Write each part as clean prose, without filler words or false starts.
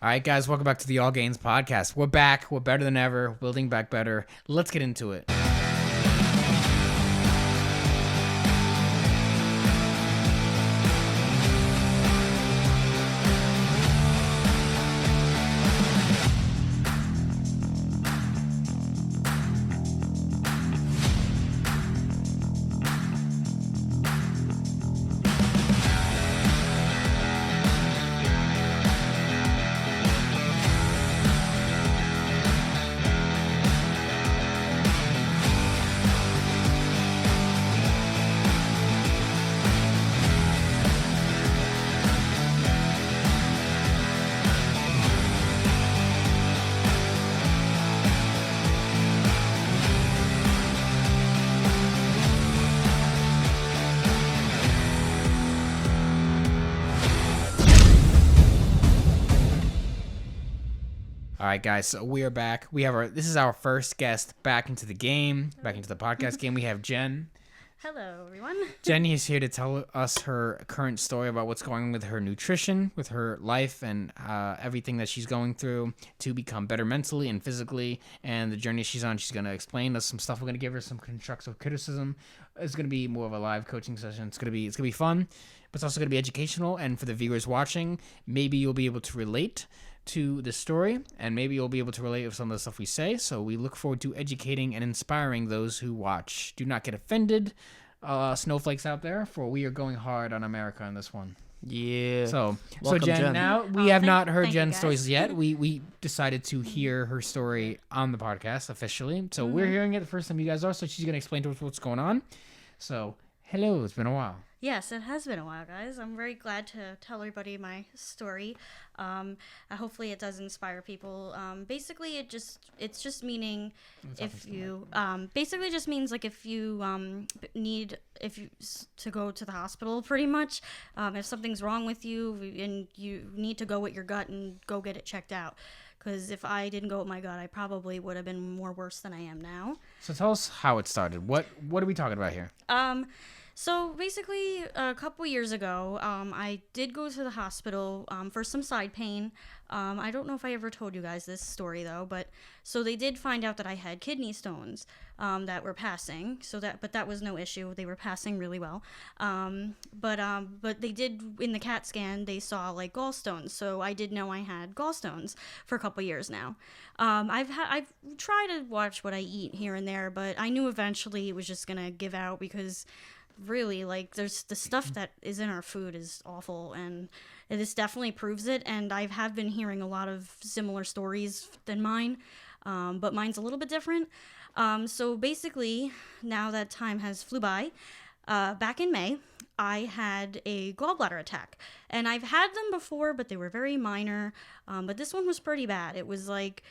All right, guys, welcome back to the All Gains podcast. We're back. We're better than ever. Building back better. Let's get into it. All right, guys, so we are back. This is our first guest back into the game, back into the podcast game. We have Jen. Hello, everyone. Jenny is here to tell us her current story about what's going on with her nutrition, with her life, and everything that she's going through to become better mentally and physically, and the journey she's on. She's going to explain us some stuff. We're going to give her some constructive criticism. It's going to be more of a live coaching session. It's going to be fun, but it's also going to be educational. And for the viewers watching, maybe you'll be able to relate to the story, and maybe you'll be able to relate with some of the stuff we say. So we look forward to educating and inspiring those who watch. Do not get offended, snowflakes out there, for we are going hard on America on this one. Yeah. So Welcome, Jen, Jen. now we have not heard thank you, Jen's guys. stories yet. We decided to hear her story on the podcast officially. So we're hearing it the first time you guys are, so she's going to explain to us what's going on. So, hello, it's been a while. Yes, it has been a while, guys. I'm very glad to tell everybody my story. Hopefully, it does inspire people. Basically, it's just meaning if you basically just means like if you to go to the hospital, pretty much. If something's wrong with you and you need to go with your gut and go get it checked out. Because if I didn't go with my gut, I probably would have been more worse than I am now. So tell us how it started. What are we talking about here? So basically, a couple years ago, I did go to the hospital for some side pain. I don't know if I ever told you guys this story though, but so they did find out that I had kidney stones that were passing. But that was no issue. They were passing really well. But they did in the CAT scan. They saw like gallstones. So I did know I had gallstones for a couple years now. I've tried to watch what I eat here and there, but I knew eventually it was just gonna give out because really, like, there's the stuff that is in our food is awful, and this definitely proves it. And I have been hearing a lot of similar stories than mine, but mine's a little bit different. So basically, now that time has flew by, back in May, I had a gallbladder attack, and I've had them before, but they were very minor. But this one was pretty bad. It was like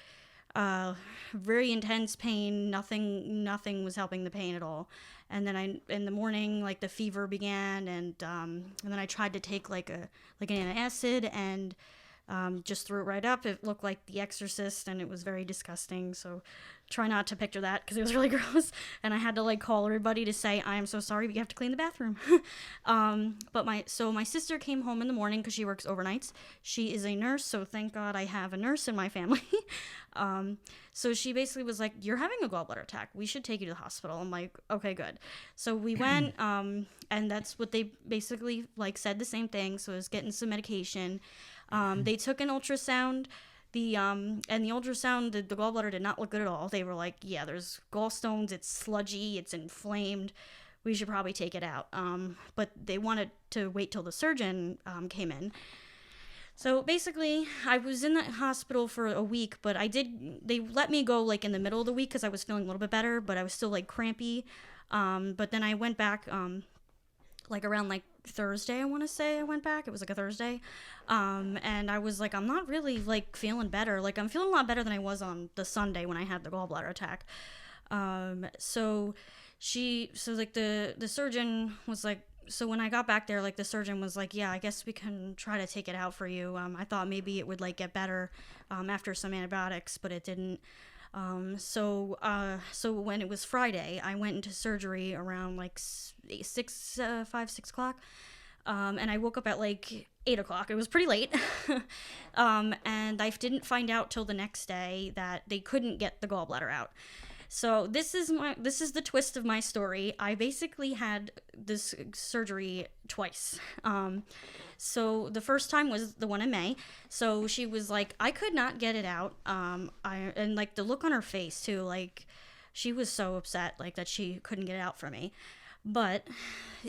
very intense pain. Nothing was helping the pain at all. And then in the morning, like the fever began, and then I tried to take like an antacid, and just threw it right up. It looked like The Exorcist, and it was very disgusting. So try not to picture that because it was really gross. And I had to like call everybody to say, I am so sorry, but you have to clean the bathroom. But my sister came home in the morning because she works overnights. She is a nurse, so thank God I have a nurse in my family. So she basically was like, you're having a gallbladder attack. We should take you to the hospital. I'm like, okay, good. So we went, and that's what they basically like said the same thing. So I was getting some medication. They took an ultrasound. And the ultrasound, the gallbladder did not look good at all. They were like, yeah, there's gallstones. It's sludgy. It's inflamed. We should probably take it out. But they wanted to wait till the surgeon came in. So basically, I was in the hospital for a week, but they let me go like in the middle of the week because I was feeling a little bit better, but I was still like crampy. But then I went back like around like Thursday, I want to say I went back. It was like a Thursday. And I was like, I'm not really like feeling better. Like I'm feeling a lot better than I was on the Sunday when I had the gallbladder attack. So the surgeon was like, so when I got back there, like the surgeon was like, yeah, I guess we can try to take it out for you. I thought maybe it would like get better after some antibiotics, but it didn't. So when it was Friday, I went into surgery around like 6 o'clock. And I woke up at like 8 o'clock. It was pretty late. And I didn't find out till the next day that they couldn't get the gallbladder out. So this is the twist of my story. I basically had this surgery twice. So the first time was the one in May. So she was like, I could not get it out. And like the look on her face too, like she was so upset, like that she couldn't get it out for me. But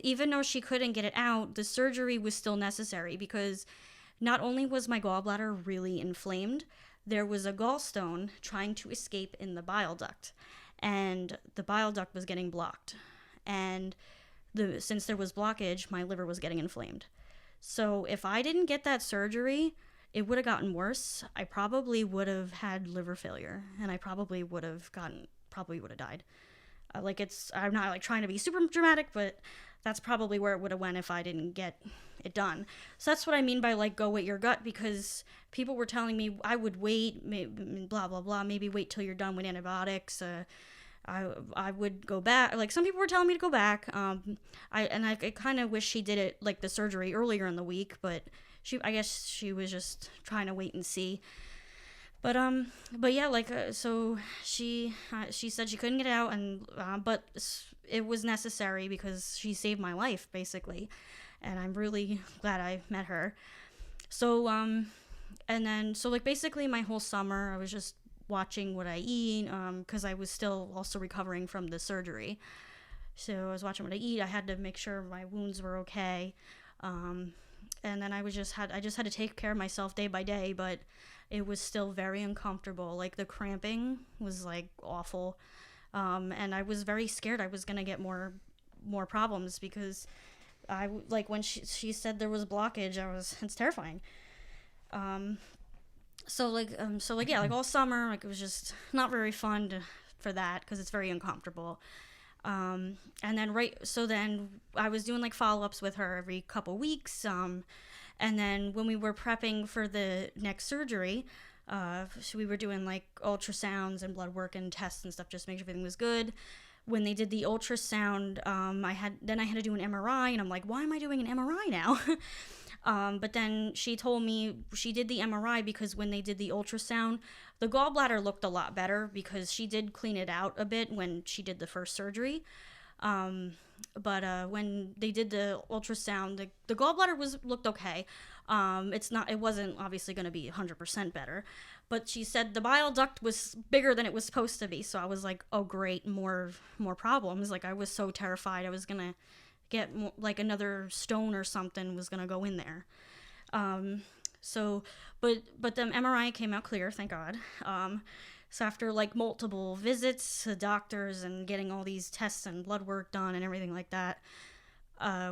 even though she couldn't get it out, the surgery was still necessary because not only was my gallbladder really inflamed, there was a gallstone trying to escape in the bile duct, and the bile duct was getting blocked. And since there was blockage, my liver was getting inflamed. So if I didn't get that surgery, it would have gotten worse. I probably would have had liver failure, and I probably would have died. I'm not like trying to be super dramatic, but that's probably where it would have went if I didn't get it done. So that's what I mean by like go with your gut, because people were telling me I would wait, blah blah blah, maybe wait till you're done with antibiotics. I would go back. Like some people were telling me to go back. I kind of wish she did it like the surgery earlier in the week, but I guess she was just trying to wait and see. But yeah, like so she said she couldn't get it out, and but it was necessary because she saved my life basically, and I'm really glad I met her. So and then so like basically my whole summer I was just watching what I eat because I was still also recovering from the surgery. So I was watching what I eat. I had to make sure my wounds were okay. And then I just had to take care of myself day by day, but it was still very uncomfortable. Like the cramping was like awful. And I was very scared I was going to get more problems because I like when she said there was blockage, it's terrifying. So yeah, like all summer, like it was just not very fun for that because it's very uncomfortable. And then I was doing like follow-ups with her every couple weeks. And then when we were prepping for the next surgery, so we were doing like ultrasounds and blood work and tests and stuff just to make sure everything was good. When they did the ultrasound, I had to do an MRI, and I'm like, why am I doing an MRI now? But then she told me she did the MRI because when they did the ultrasound, the gallbladder looked a lot better because she did clean it out a bit when she did the first surgery. But when they did the ultrasound, the gallbladder looked okay. It wasn't obviously going to be 100% better, but she said the bile duct was bigger than it was supposed to be. So I was like, oh great, more problems. Like I was so terrified I was going to get like another stone or something was going to go in there. But the MRI came out clear, thank God. So after like multiple visits to doctors and getting all these tests and blood work done and everything like that,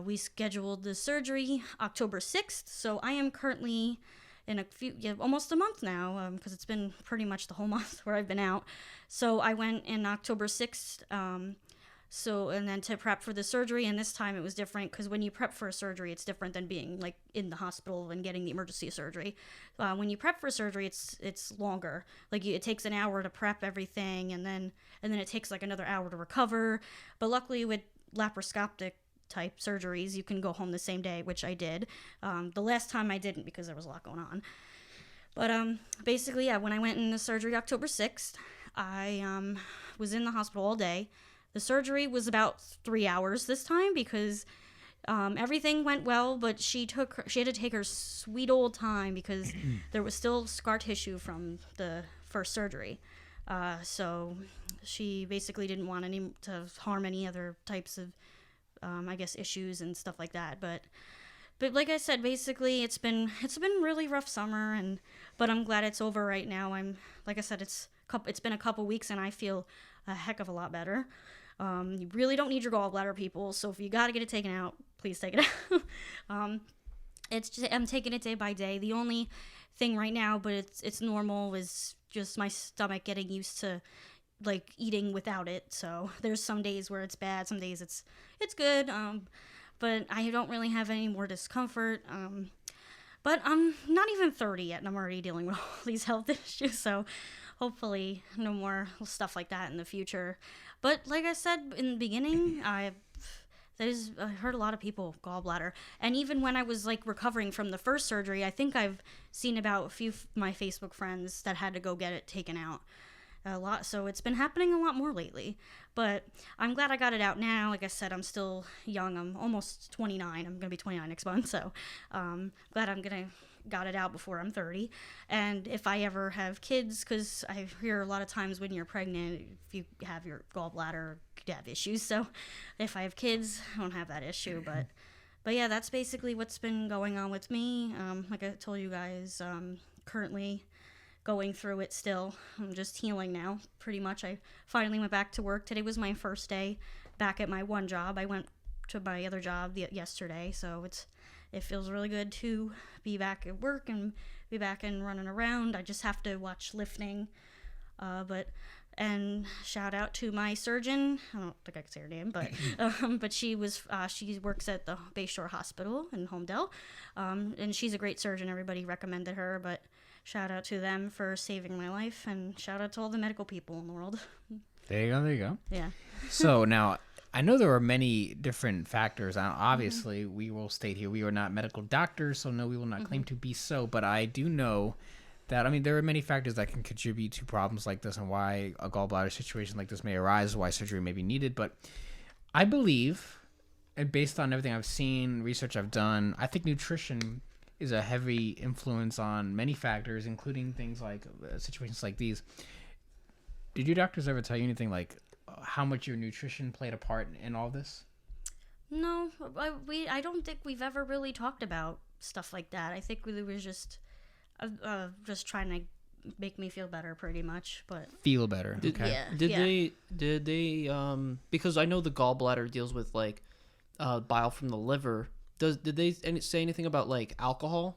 we scheduled the surgery October 6th. So I am currently in almost a month now, because it's been pretty much the whole month where I've been out. So I went in October 6th, and then to prep for the surgery, and this time it was different because when you prep for a surgery, it's different than being like in the hospital and getting the emergency surgery. When you prep for surgery, it's longer. Like it takes an hour to prep everything, and then it takes like another hour to recover. But luckily with laparoscopic type surgeries, you can go home the same day, which I did. The last time I didn't because there was a lot going on. But basically, yeah, when I went in the surgery October 6th, I was in the hospital all day. The surgery was about 3 hours this time because everything went well, but she had to take her sweet old time because there was still scar tissue from the first surgery. So she basically didn't want to harm any other types of, I guess, issues and stuff like that. But like I said, basically it's been really rough summer, but I'm glad it's over right now. Like I said, it's been a couple weeks and I feel a heck of a lot better. You really don't need your gallbladder, people. So if you got to get it taken out, please take it out. I'm taking it day by day. The only thing right now, but it's normal, is just my stomach getting used to like eating without it. So there's some days where it's bad, some days it's good. But I don't really have any more discomfort. But I'm not even 30 yet, and I'm already dealing with all these health issues. So hopefully no more stuff like that in the future. But like I said in the beginning, I heard a lot of people gallbladder, and even when I was like recovering from the first surgery, I think I've seen about a few of my Facebook friends that had to go get it taken out a lot. So it's been happening a lot more lately, but I'm glad I got it out now. Like I said, I'm still young. I'm almost 29. I'm gonna be 29 next month, so glad I'm gonna got it out before I'm 30. And if I ever have kids, because I hear a lot of times when you're pregnant, if you have your gallbladder, you have issues. So if I have kids, I don't have that issue. But yeah, that's basically what's been going on with me. Like I told you guys, currently going through it still. I'm just healing now, pretty much. I finally went back to work. Today was my first day back at my one job. I went to my other job yesterday, so it feels really good to be back at work and be back and running around. I just have to watch lifting. And shout out to my surgeon. I don't think I can say her name, but she works at the Bayshore Hospital in Homedale, and she's a great surgeon. Everybody recommended her, but shout out to them for saving my life, and shout out to all the medical people in the world. There you go. Yeah. So now, I know there are many different factors. Obviously, we will state here we are not medical doctors, so no, we will not claim to be so. But I do know that, there are many factors that can contribute to problems like this and why a gallbladder situation like this may arise, why surgery may be needed. But I believe, and based on everything I've seen, research I've done, I think nutrition is a heavy influence on many factors, including things like situations like these. Did your doctors ever tell you anything like how much your nutrition played a part in all this? No, I don't think we've ever really talked about stuff like that. I think we were just trying to make me feel better, pretty much. But feel better. Did they because I know the gallbladder deals with like bile from the liver. Did they say anything about like alcohol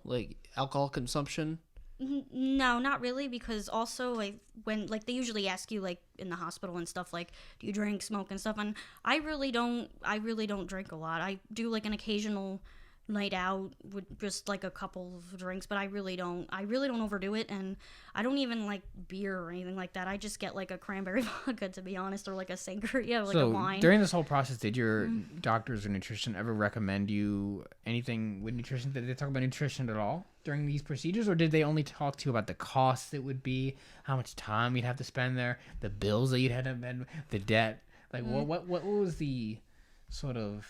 consumption? No, not really, because also like when like they usually ask you like in the hospital and stuff, like, do you drink, smoke, and stuff, and I really don't drink a lot. I do like an occasional night out with just like a couple of drinks, but I really don't overdo it, and I don't even like beer or anything like that. I just get like a cranberry vodka, to be honest, or like a sangria, like a wine. During this whole process, did your doctors or nutrition ever recommend you anything with nutrition? Did they talk about nutrition at all during these procedures, or did they only talk to you about the costs it would be, how much time you'd have to spend there, the bills that you'd have to spend, the debt? Like what was the sort of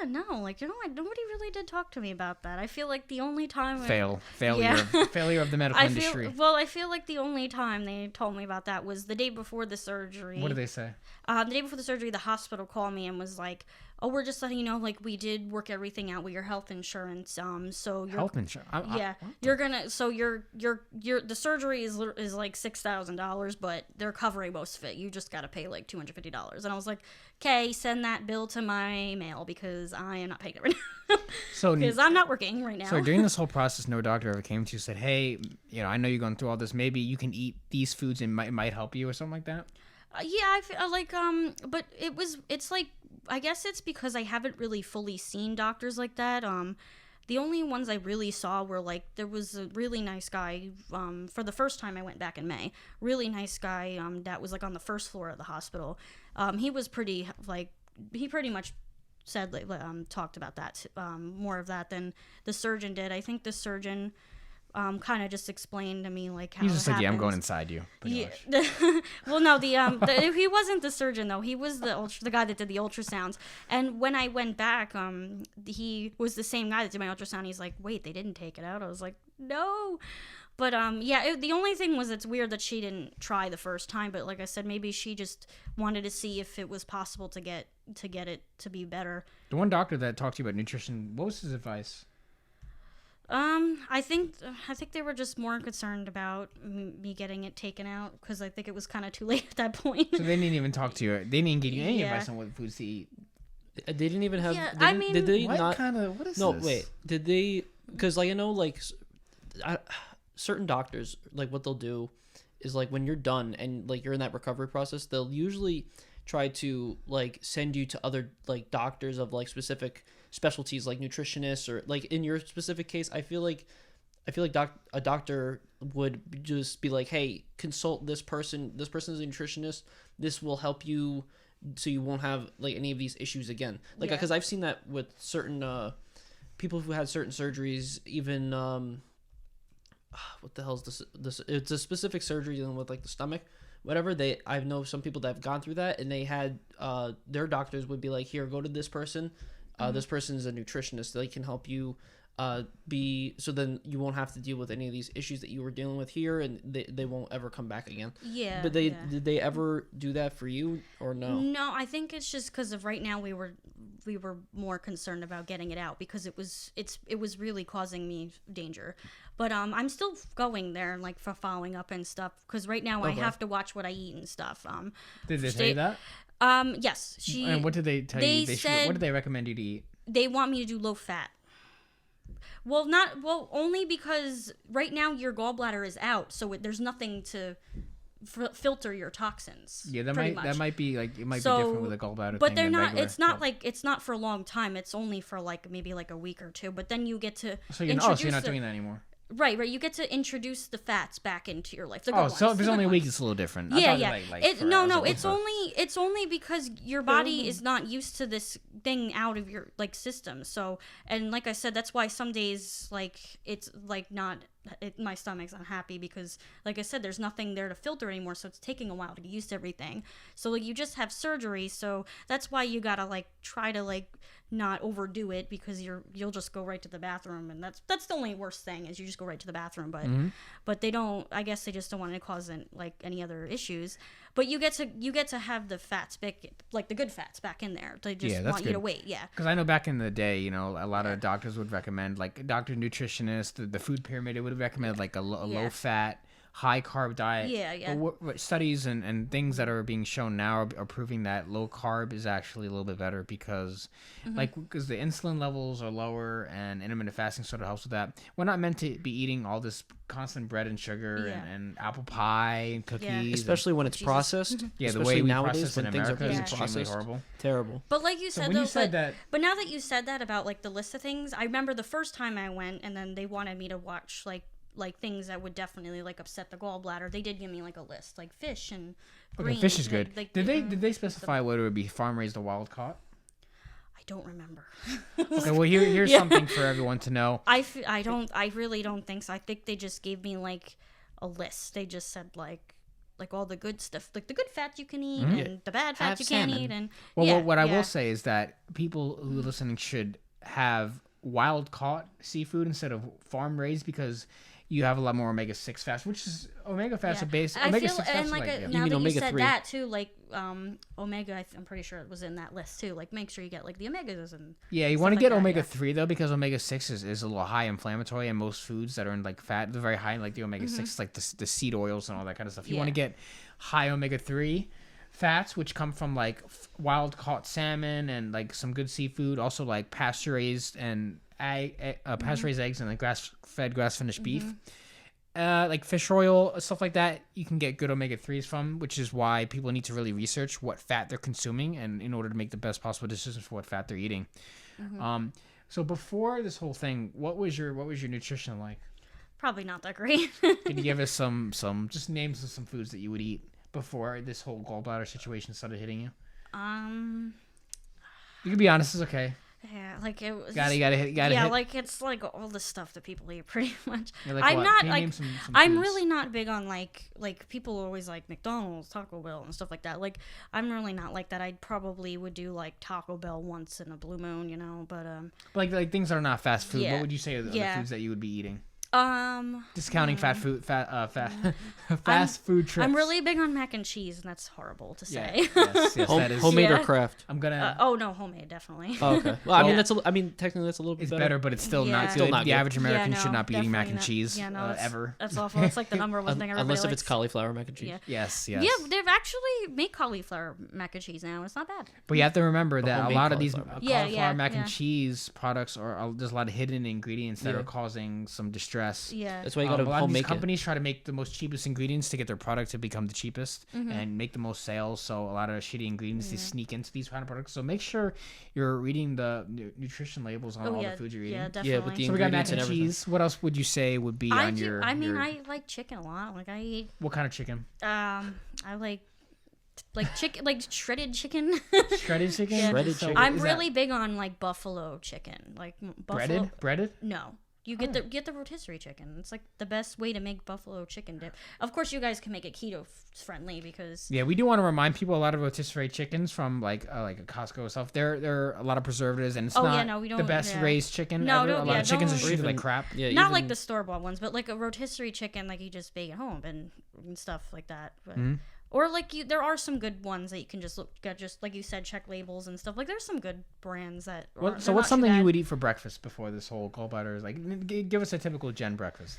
nobody really did talk to me about that. I feel like the only time failure of the medical industry. I feel like the only time they told me about that was the day before the surgery. What did they say? The day before the surgery, the hospital called me and was like, "Oh, we're just letting you know, like, we did work everything out with your health insurance. So your health insurance. You're gonna. So your the surgery is like $6,000, but they're covering most of it. You just gotta pay like $250." And I was like, "Okay, send that bill to my mail because I am not paying it right now. So because I'm not working right now." So during this whole process, no doctor ever came to you and said, "Hey, I know you're going through all this. Maybe you can eat these foods and it might help you," or something like that? I feel like but it's like, I guess it's because I haven't really fully seen doctors like that. The only ones I really saw were like, there was a really nice guy for the first time I went back in May. Really nice guy that was like on the first floor of the hospital. He was pretty like, he pretty much said talked about that more of that than the surgeon did. I think the surgeon kind of just explained to me like how he just said, "Yeah, I'm going inside you." Yeah. Well, no, he wasn't the surgeon though. He was the guy that did the ultrasounds. And when I went back, he was the same guy that did my ultrasound. He's like, "Wait, they didn't take it out." I was like, "No." But the only thing was, it's weird that she didn't try the first time. But like I said, maybe she just wanted to see if it was possible to get it to be better. The one doctor that talked to you about nutrition, what was his advice? I think they were just more concerned about me getting it taken out, because I think it was kind of too late at that point. So they didn't even talk to you. They didn't give you any advice on what foods to eat. They didn't even have. Yeah, did they what not? What is no, this? wait. Did they? Because like I know like certain doctors, like what they'll do is like when you're done and like you're in that recovery process, they'll usually try to like send you to other like doctors of like specific specialties, like nutritionists, or like in your specific case, I feel like a doctor would just be like, "Hey, consult this person. This person is a nutritionist. This will help you so you won't have like any of these issues again. Like, Yeah. because I've seen that with certain people who had certain surgeries, even what the hell is this? It's a specific surgery dealing with like the stomach, whatever. I know some people that have gone through that, and they had their doctors would be like, here, go to this person. This person is a nutritionist. They can help you so then you won't have to deal with any of these issues that you were dealing with here, and they won't ever come back again. Yeah. But did they ever do that for you or no? No, I think it's just because of right now we were more concerned about getting it out because it was really causing me danger. But I'm still going there like for following up and stuff because right now I have to watch what I eat and stuff. Did they tell you that? Yes. And what did they tell you? What did they recommend you to eat? They want me to do low fat. Well, only because right now your gallbladder is out, so there's nothing to filter your toxins. Yeah, that much. might be like it might be different with a gallbladder. But thing they're than not. regular, It's not like it's not for a long time. It's only for like maybe like a week or two. But then you get to So you're not doing that anymore. Right. You get to introduce the fats back into your life. The good Oh, ones, so if the it's good only a week, ones. it's a little different. Yeah, I thought yeah. It's only because your body is not used to this thing out of your like system. So, and like I said, that's why some days like it's like not. My stomach's unhappy because, like I said, there's nothing there to filter anymore. So it's taking a while to get used to everything. So like you just have surgery. So that's why you gotta like try to like not overdo it because you'll just go right to the bathroom, and that's the only worst thing is you just go right to the bathroom. But they don't. I guess they just don't want to cause like any other issues. But you get to have the fats back, like the good fats back in there. They just want you to wait. Yeah. Because I know back in the day, a lot of doctors would recommend, like a doctor nutritionist, the food pyramid, it would recommend like a low fat, high carb diet. Yeah, yeah. But what studies and things that are being shown now are proving that low carb is actually a little bit better because, because the insulin levels are lower and intermittent fasting sort of helps with that. We're not meant to be eating all this constant bread and sugar and apple pie and cookies, especially when it's processed. Yeah, the especially way we nowadays process in when things are America being is extremely processed. horrible. Terrible. But like you said, when you said that, but now that you said that about like the list of things, I remember the first time I went, and then they wanted me to watch like things that would definitely like upset the gallbladder. They did give me like a list, like fish and greens. Okay, fish is good. Like, did they specify whether it would be farm raised or wild caught? I don't remember. Okay, well here's something for everyone to know. I really don't think so. I think they just gave me like a list. They just said like all the good stuff, like the good fats you can eat and the bad fats you can't eat. And what I will say is that people who are listening should have wild caught seafood instead of farm raised because you have a lot more omega-6 fats, which is omega fats are based. Omega-6 fats and are like like, now that you omega said 3. that too, like omega, I'm pretty sure it was in that list too. Like make sure you get like the omegas and you want to get like that, omega-3 though because omega-6 is a little high inflammatory, and most foods that are in like fat, they're very high in like the omega-6, like the seed oils and all that kind of stuff. You want to get high omega-3 fats, which come from like wild caught salmon and like some good seafood, also like pasture raised and pasture raised eggs and like grass finished beef. Like fish oil, stuff like that, you can get good omega-3s from, which is why people need to really research what fat they're consuming and in order to make the best possible decisions for what fat they're eating. So before this whole thing, what was your nutrition like? Probably not that great. Can you give us some just names of some foods that you would eat before this whole gallbladder situation started hitting you? You can be honest, it's okay. Yeah, like it was. Gotta hit. Like it's like all the stuff that people eat pretty much. Like I'm what? not Can you like name some I'm foods? really not big on like people always like McDonald's, Taco Bell, and stuff like that. Like I'm really not like that. I probably would do like Taco Bell once in a blue moon, but like things that are not fast food. Yeah. What would you say are the foods that you would be eating? Discounting fast food trips. I'm really big on mac and cheese, and that's horrible to say. Yes, that is. Homemade or craft? I'm gonna. No, homemade definitely. Oh, okay. Well, I mean, technically that's a little bit It's better. better, but it's still not good. Still not The good. average American no, should not be eating mac and definitely cheese ever. That's awful. It's like the number one thing everybody Unless if likes. it's cauliflower mac and cheese. Yeah. Yes. Yeah, they've actually made cauliflower mac and cheese now. It's not bad. But you have to remember that a homemade lot of these cauliflower. cauliflower mac and cheese products there's a lot of hidden ingredients that are causing some distress. Yeah. That's why you gotta A lot of home these make companies try to make the most cheapest ingredients to get their product to become the cheapest and make the most sales. So a lot of shitty ingredients they sneak into these kind of products. So make sure you're reading the nutrition labels on all the foods you're eating. Yeah, definitely. Yeah, with the So we got mac ingredients and and everything. cheese. What else would you say would be on your? I like chicken a lot. Like I eat. What kind of chicken? I like like chicken, like shredded chicken. Shredded chicken. Yeah. Shredded So chicken. I'm is really big on like buffalo chicken, like that buffalo. breaded. No, you get the rotisserie chicken. It's like the best way to make buffalo chicken dip. Of course, you guys can make it keto friendly because Yeah, we do want to remind people a lot of rotisserie chickens from like a Costco stuff. There are a lot of preservatives, and it's Oh, not yeah, no, we the don't- best yeah. raised chicken No, ever. A don't- lot yeah, of chickens are don't- treated like Even- crap. Yeah, not even- like the store bought ones, but like a rotisserie chicken, like you just bake at home and stuff like that. But, or like there are some good ones that you can just look at, just like you said, check labels and stuff. Like there's some good brands that. Well, so what's something you would eat for breakfast before this whole gallbladder is like? Give us a typical Jen breakfast.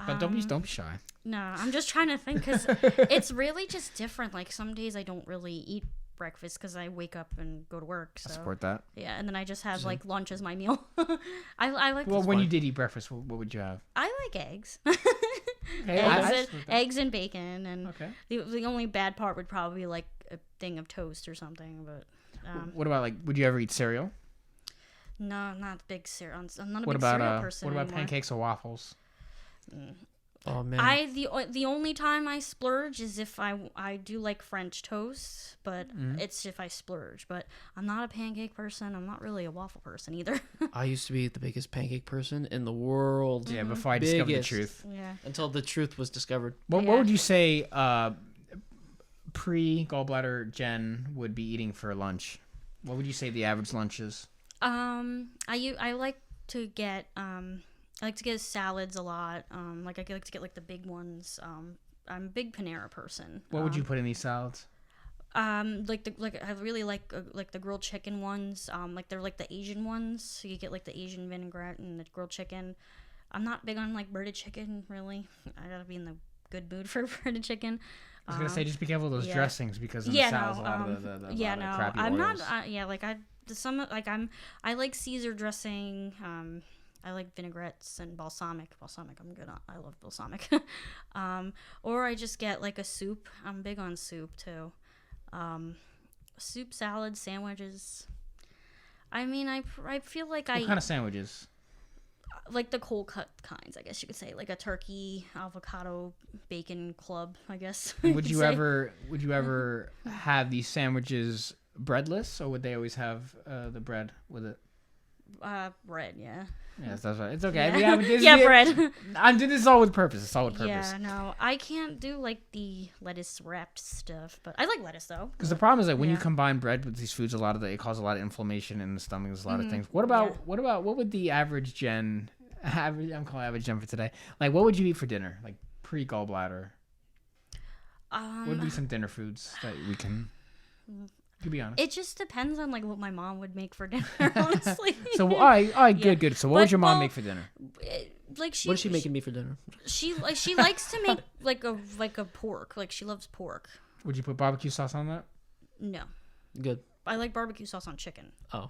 But don't be shy. No, I'm just trying to think because it's really just different. Like some days I don't really eat breakfast because I wake up and go to work. So I support that. yeah, and then I just have like lunch as my meal. I like. Well, when you did eat breakfast, what would you have? I like eggs. Okay, eggs and bacon, and Okay. the only bad part would probably be like a thing of toast or something. But What about like? Would you ever eat cereal? no, I'm not a big cereal. I'm not a What big about cereal person what about anymore. pancakes or waffles? Oh man. The only time I splurge is if I do like French toast, but it's if I splurge. But I'm not a pancake person. I'm not really a waffle person either. I used to be the biggest pancake person in the world. Yeah, before I discovered the Biggest. truth. yeah. Until the truth was discovered. What Yeah. would you say pre gallbladder Jen would be eating for lunch? What would you say the average lunch is? I like to get I like to get salads a lot. Like I like to get like the big ones. I'm a big Panera person. What would you put in these salads? Like I really like the grilled chicken ones. Like they're like the Asian ones. So you get like the Asian vinaigrette and the grilled chicken. I'm not big on like breaded chicken really. I gotta be in the good mood for breaded chicken. I was gonna say just be careful of those yeah. dressings because in Yeah, the salads no, a lot of the yeah, lot of no, crappy I'm oils. not. Yeah, like I like Caesar dressing. I like vinaigrettes and balsamic. Balsamic, I'm good on. I love balsamic. Or I just get like a soup. I'm big on soup too. Soup, salad, sandwiches. I mean, I feel like What kind of sandwiches? like the cold cut kinds, I guess you could say, like a turkey, avocado, bacon club, I guess. Would you say. ever have these sandwiches breadless, or would they always have the bread with it? Bread, yeah. Yes, that's right. It's okay. Yeah, bread. I'm doing this all with purpose. It's all with purpose. Yeah, no, I can't do like the lettuce wrapped stuff, but I like lettuce though. Because the problem is that when you Yeah. combine bread with these foods, it causes a lot of inflammation in the stomach. There's a lot of things. What about what would the average Jen? I'm calling average Jen for today. Like, what would you eat for dinner? Like pre gallbladder. What would be some dinner foods that we can? You be honest. It just depends on like what my mom would make for dinner, honestly. So all right, good. So what would But, your mom well, make for dinner? Like What is she making me for dinner? She likes to make like a pork. Like she loves pork. Would you put barbecue sauce on that? No, Good. I like barbecue sauce on chicken, Oh.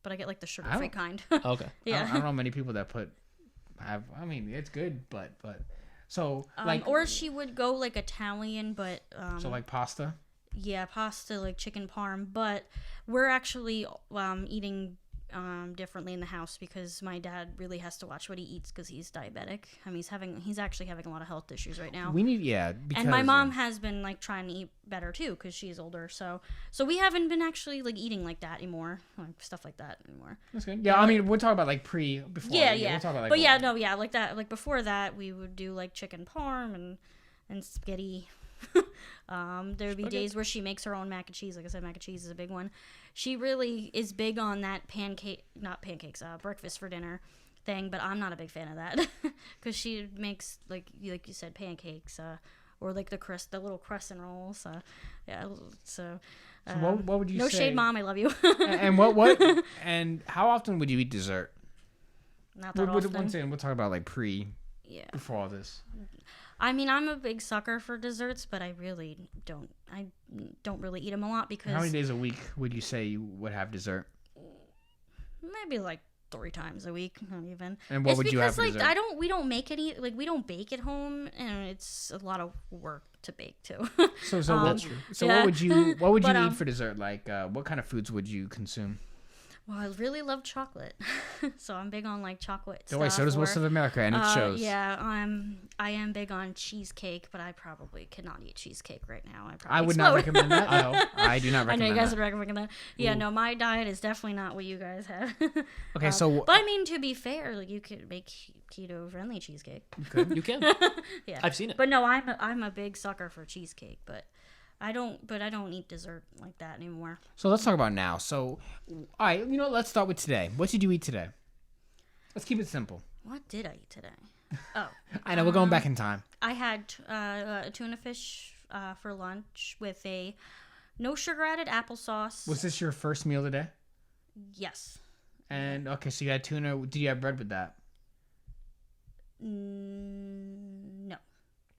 but I get like the sugar I free don't- kind. Okay. Yeah. I don't know many people that I mean, it's good, but so like or she would go like Italian, but so like pasta. yeah, pasta like chicken parm. But we're actually eating differently in the house because my dad really has to watch what he eats because he's diabetic. I mean, he's actually having a lot of health issues right now. We need because And my mom has been like trying to eat better too because she's older. So we haven't been actually like eating like that anymore, like stuff like that anymore. That's good. Yeah, I mean, we're talking about like before. Yeah. We're talking about, like, But yeah, no, yeah, like that. Like before that, we would do like chicken parm and spaghetti. There would be days where she makes her own mac and cheese. Like I said, mac and cheese is a big one. She really is big on that breakfast for dinner thing. But I'm not a big fan of that because she makes like you said pancakes or like the little crescent rolls. Yeah, so. So what would you no say? shade, Mom. I love you. And what and how often would you eat dessert? Not that often. We'll talk about like Yeah. before all this. I mean, I'm a big sucker for desserts, but I really don't. I don't really eat them a lot because How many days a week would you say you would have dessert? maybe like 3 times a week, not even. And what It's would you have because for like dessert? we don't make any we don't bake at home, and it's a lot of work to bake too. So That's true. So yeah. what would you But, eat for dessert? Like what kind of foods would you consume? Well, I really love chocolate, so I'm big on like chocolate Don't worry, stuff. so does most of America, and it shows. Yeah, I am big on cheesecake, but I probably cannot eat cheesecake right now. I would not recommend that. No, I do not I recommend know you guys that. would recommend that. Yeah, no, my diet is definitely not what you guys have. Okay, so but I mean, to be fair, like you could make keto-friendly cheesecake. You can. Yeah, I've seen it. But no, I'm a big sucker for cheesecake, but I don't eat dessert like that anymore. So let's talk about now. So, all right, let's start with today. What did you eat today? Let's keep it simple. What did I eat today? Oh, I know we're going back in time. I had tuna fish for lunch with a no sugar added applesauce. Was this your first meal today? Yes. And okay, so you had tuna. Did you have bread with that? No.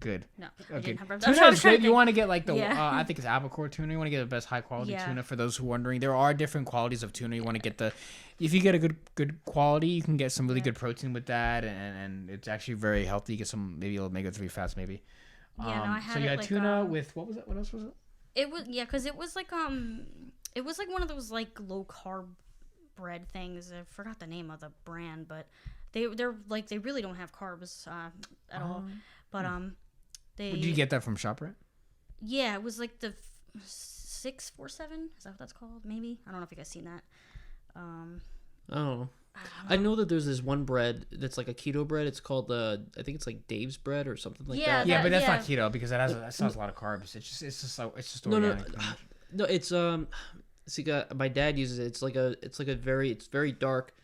Good. No. I Okay. didn't have bread. Tuna is good. You want to get like the Yeah. I think it's albacore tuna. You want to get the best high quality Yeah. tuna. For those who are wondering, there are different qualities of tuna. You want to get if you get a good quality, you can get some really good protein with that, and it's actually very healthy. You get some maybe omega-3 fats maybe. Yeah, no, I had so you it had like, tuna with what was it? What else was it? It was because it was like one of those like low carb bread things. I forgot the name of the brand, but they're like they really don't have carbs at all. But Did you get that from ShopRite? Yeah, it was like the 647. Is that what that's called? Maybe I don't know if you guys seen that. I don't know. I know that there's this one bread that's like a keto bread. It's called I think it's like Dave's bread or something like Yeah, that. Yeah, but that's yeah. not keto because that has a lot of carbs. It's just No, organic. no, it's see, my dad uses it. It's very dark.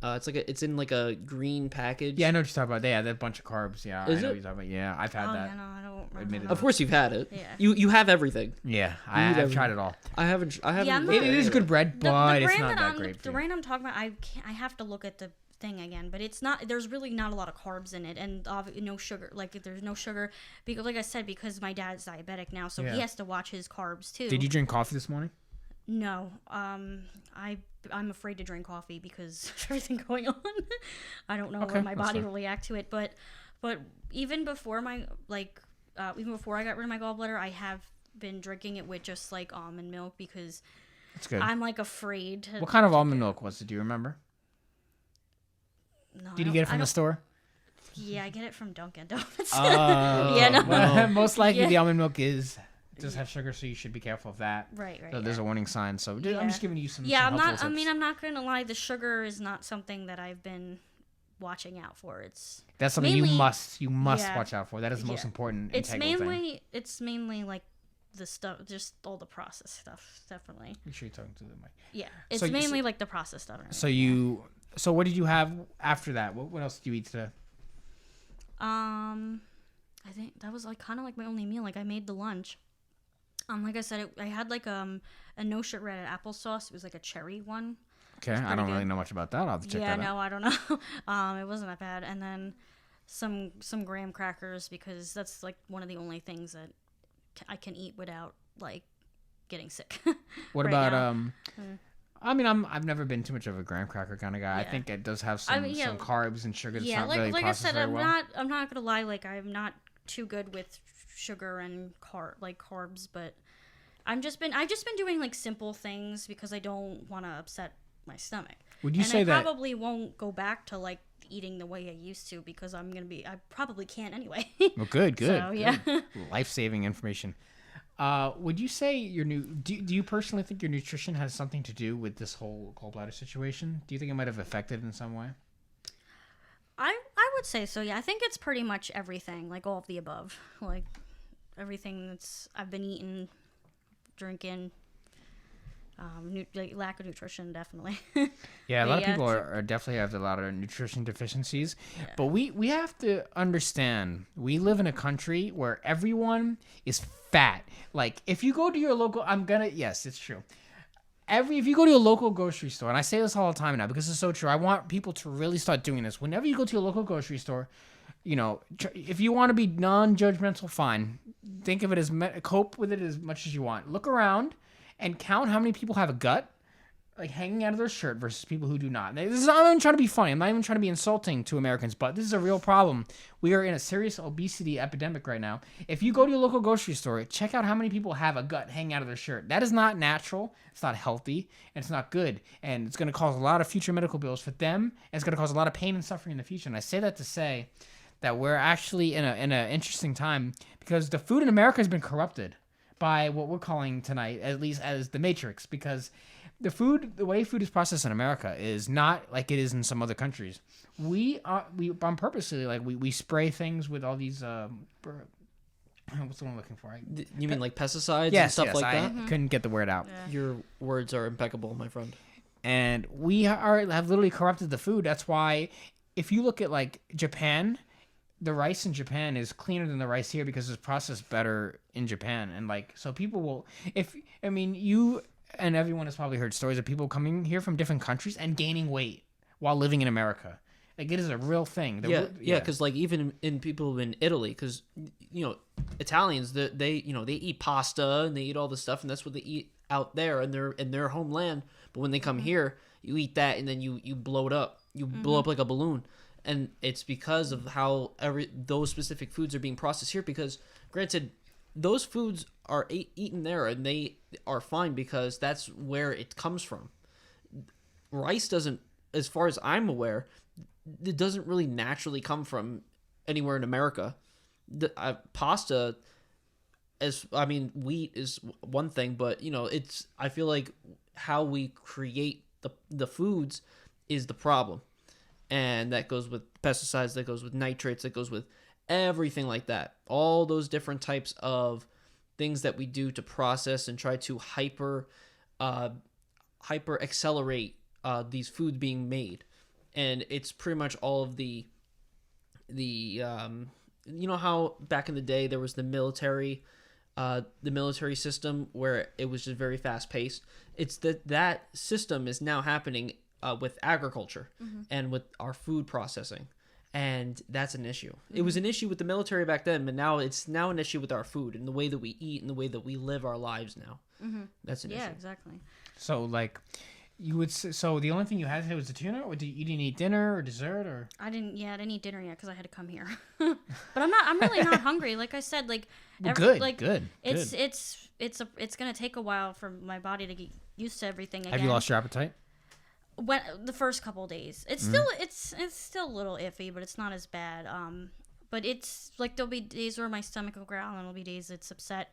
It's in like a green package. Yeah, I know what you're talking about. Yeah, that bunch of carbs. Yeah, Is I know it? what you're talking about. Yeah, I've had Oh that. yeah, no, I don't remember. Admittedly. Of course you've had it. Yeah. You have everything. Yeah, eat I've tried it all. I haven't. Yeah, I'm It is good bread, but it's not that I'm great. the brand I'm talking about. I have to look at the thing again, but it's not. There's really not a lot of carbs in it, and no sugar. Like there's no sugar because, like I said, because my dad's diabetic now, so Yeah. he has to watch his carbs too. Did you drink coffee this morning? No. I'm afraid to drink coffee because of everything going on. I don't know Okay, how my that's body fine. will react to it, but even before even before I got rid of my gallbladder, I have been drinking it with just like almond milk because That's good. I'm like afraid to. What kind of almond milk was it? Do you remember? No, Did you get it from the store? Yeah, I get it from Dunkin' Donuts. Oh, Yeah, no. well, most likely Yeah. the almond milk does have sugar, so you should be careful of that. Right. So there's a warning sign. So I'm Yeah. just giving you some. Yeah, some I'm not. helpful I mean, tips. I'm not gonna lie. The sugar is not something that I've been watching out for. That's something you mainly- must yeah. watch out for. That is the most Yeah. important. it's integral thing. mainly like the stuff, just all the processed stuff. Definitely. Make sure you're talking to the mic. Yeah, it's So you- mainly like the processed stuff. Right? So what did you have after that? What else did you eat today? I think that was like kind of like my only meal. Like I made the lunch. Like I said, I had like a no sugar added applesauce. It was like a cherry one. Okay, I don't really know much about that. I'll have to check Yeah, that out. no, I don't know. It wasn't that bad. And then some graham crackers because that's like one of the only things that I can eat without like getting sick. What right about now. I mean, I've never been too much of a graham cracker kind of guy. I Yeah. think it does have some, mean, yeah. some carbs and sugar. That's Yeah, not like really I processed said, very I'm well. not gonna lie. Like I'm not too good with sugar and carbs, but I've just been doing like simple things because I don't want to upset my stomach. Would you And say I that? probably won't go back to like eating the way I used to because I probably can't anyway. Well, good. So, yeah. Life-saving information. Would you say do you personally think your nutrition has something to do with this whole gallbladder situation? Do you think it might have affected in some way? I would say so. Yeah, I think it's pretty much everything, like all of the above, like everything that's I've been eating, drinking. Like lack of nutrition, definitely. Yeah, a lot of Yeah, people true. are definitely have a lot of nutrition deficiencies. But we have to understand, we live in a country where everyone is fat. Like, if you go to your local, yes, it's true. If you go to a local grocery store, and I say this all the time now because it's so true, I want people to really start doing this. Whenever you go to a local grocery store, if you want to be non-judgmental, fine. Think of it as, cope with it as much as you want. Look around and count how many people have a gut, like hanging out of their shirt versus people who do not. This is not even trying to be funny. I'm not even trying to be insulting to Americans, but this is a real problem. We are in a serious obesity epidemic right now. If you go to your local grocery store, check out how many people have a gut hanging out of their shirt. That is not natural. It's not healthy, and it's not good. And it's going to cause a lot of future medical bills for them. And it's going to cause a lot of pain and suffering in the future. And I say that to say that we're actually in an interesting time because the food in America has been corrupted by what we're calling tonight, at least as the Matrix, because the way food is processed in America is not like it is in some other countries. We on purposely, like we spray things with all these what's the one I'm looking for? You mean like pesticides Yes, and stuff like that? I couldn't get the word out. Yeah. Your words are impeccable, my friend. And we have literally corrupted the food. That's why if you look at like Japan, the rice in Japan is cleaner than the rice here because it's processed better in Japan. And like, so people will, you and everyone has probably heard stories of people coming here from different countries and gaining weight while living in America. Like, it is a real thing. Yeah, because like even in people in Italy, because Italians they eat pasta and they eat all this stuff, and that's what they eat out there in their homeland. But when they come here, you eat that and then you blow it up. You blow up like a balloon, and it's because of how those specific foods are being processed here. Because granted, those foods are eaten there and they are fine because that's where it comes from. Rice doesn't, as far as I'm aware, it doesn't really naturally come from anywhere in America. Pasta, wheat is one thing, but I feel like how we create the foods is the problem, and that goes with pesticides, that goes with nitrates, that goes with everything like that. All those different types of things that we do to process and try to hyper accelerate these foods being made. And it's pretty much all of the how back in the day there was the military system where it was just very fast paced. It's that system is now happening with agriculture and with our food processing, and that's an issue. It was an issue with the military back then, but now it's an issue with our food and the way that we eat and the way that we live our lives now. That's an issue. Yeah, exactly. So like, you would so the only thing you had today was the tuna, or you didn't eat dinner or dessert, or I didn't eat dinner yet because I had to come here. But I'm really not hungry. Like I said, like good. It's gonna take a while for my body to get used to everything again. Have you lost your appetite? When the first couple days, it's still a little iffy, but it's not as bad. But it's like there'll be days where my stomach will growl, and there'll be days it's upset.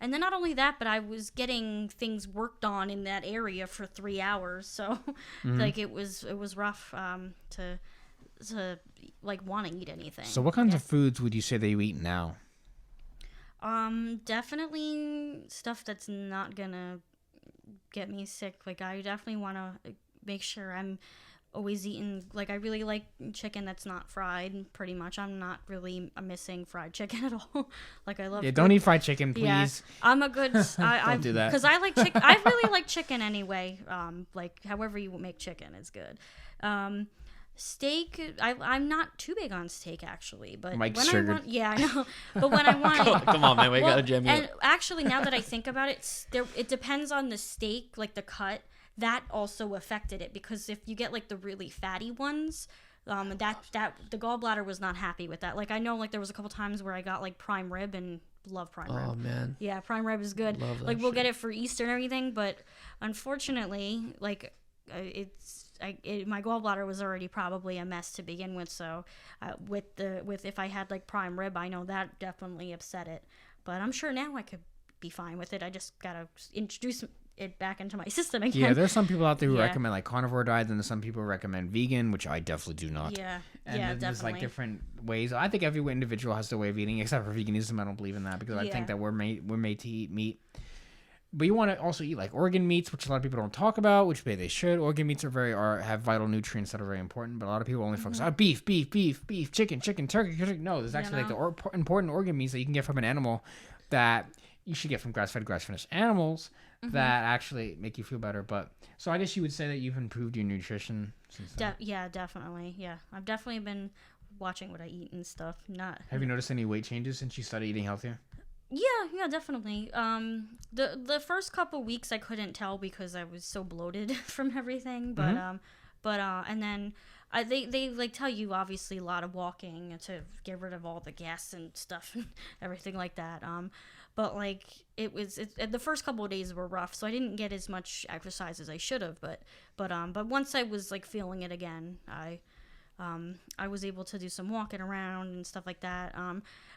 And then not only that, but I was getting things worked on in that area for 3 hours, so like it was rough to like want to eat anything. So what kinds of foods would you say that you eat now? Definitely stuff that's not gonna get me sick. Like I definitely want to make sure I'm always eating, like I really like chicken that's not fried. Pretty much I'm not really missing fried chicken at all. Like I love don't eat fried chicken, please. Yeah, I'm a good don't do that, because I like chicken. I really like chicken anyway. Like however you make chicken is good. Steak, I'm not too big on steak actually, but Mike's when triggered. I want, yeah, I know. But when I want, Come on, man, we gotta jam you and up. actually, now that I think about it, it depends on the steak, like the cut. That also affected it, because if you get like the really fatty ones, that the gallbladder was not happy with that. Like I know, like there was a couple times where I got like prime rib, and love prime rib. Oh man, yeah, prime rib is good. Love that like we'll shit. get it for Easter and everything, but unfortunately, like my gallbladder was already probably a mess to begin with. So with if I had like prime rib, I know that definitely upset it. But I'm sure now I could be fine with it. I just gotta introduce it back into my system again. Yeah, there's some people out there who recommend like carnivore diet, and some people recommend vegan, which I definitely do not. Yeah, and yeah, there's definitely. like different ways. I think every individual has their way of eating, except for veganism. I don't believe in that, because I think that we're made to eat meat. But you want to also eat like organ meats, which a lot of people don't talk about, which they should. Organ meats have vital nutrients that are very important, but a lot of people only focus on beef, chicken, turkey. No, there's actually like the important organ meats that you can get from an animal that you should get from grass-fed, grass-finished animals that actually make you feel better. But so I guess you would say that you've improved your nutrition since then. Yeah, definitely. Yeah, I've definitely been watching what I eat and stuff. Have you noticed any weight changes since you started eating healthier? Yeah, definitely. The first couple weeks I couldn't tell because I was so bloated from everything, but and then they like tell you obviously a lot of walking to get rid of all the gas and stuff and everything like that. But like the first couple of days were rough, so I didn't get as much exercise as I should have. But once I was like feeling it again, I was able to do some walking around and stuff like that.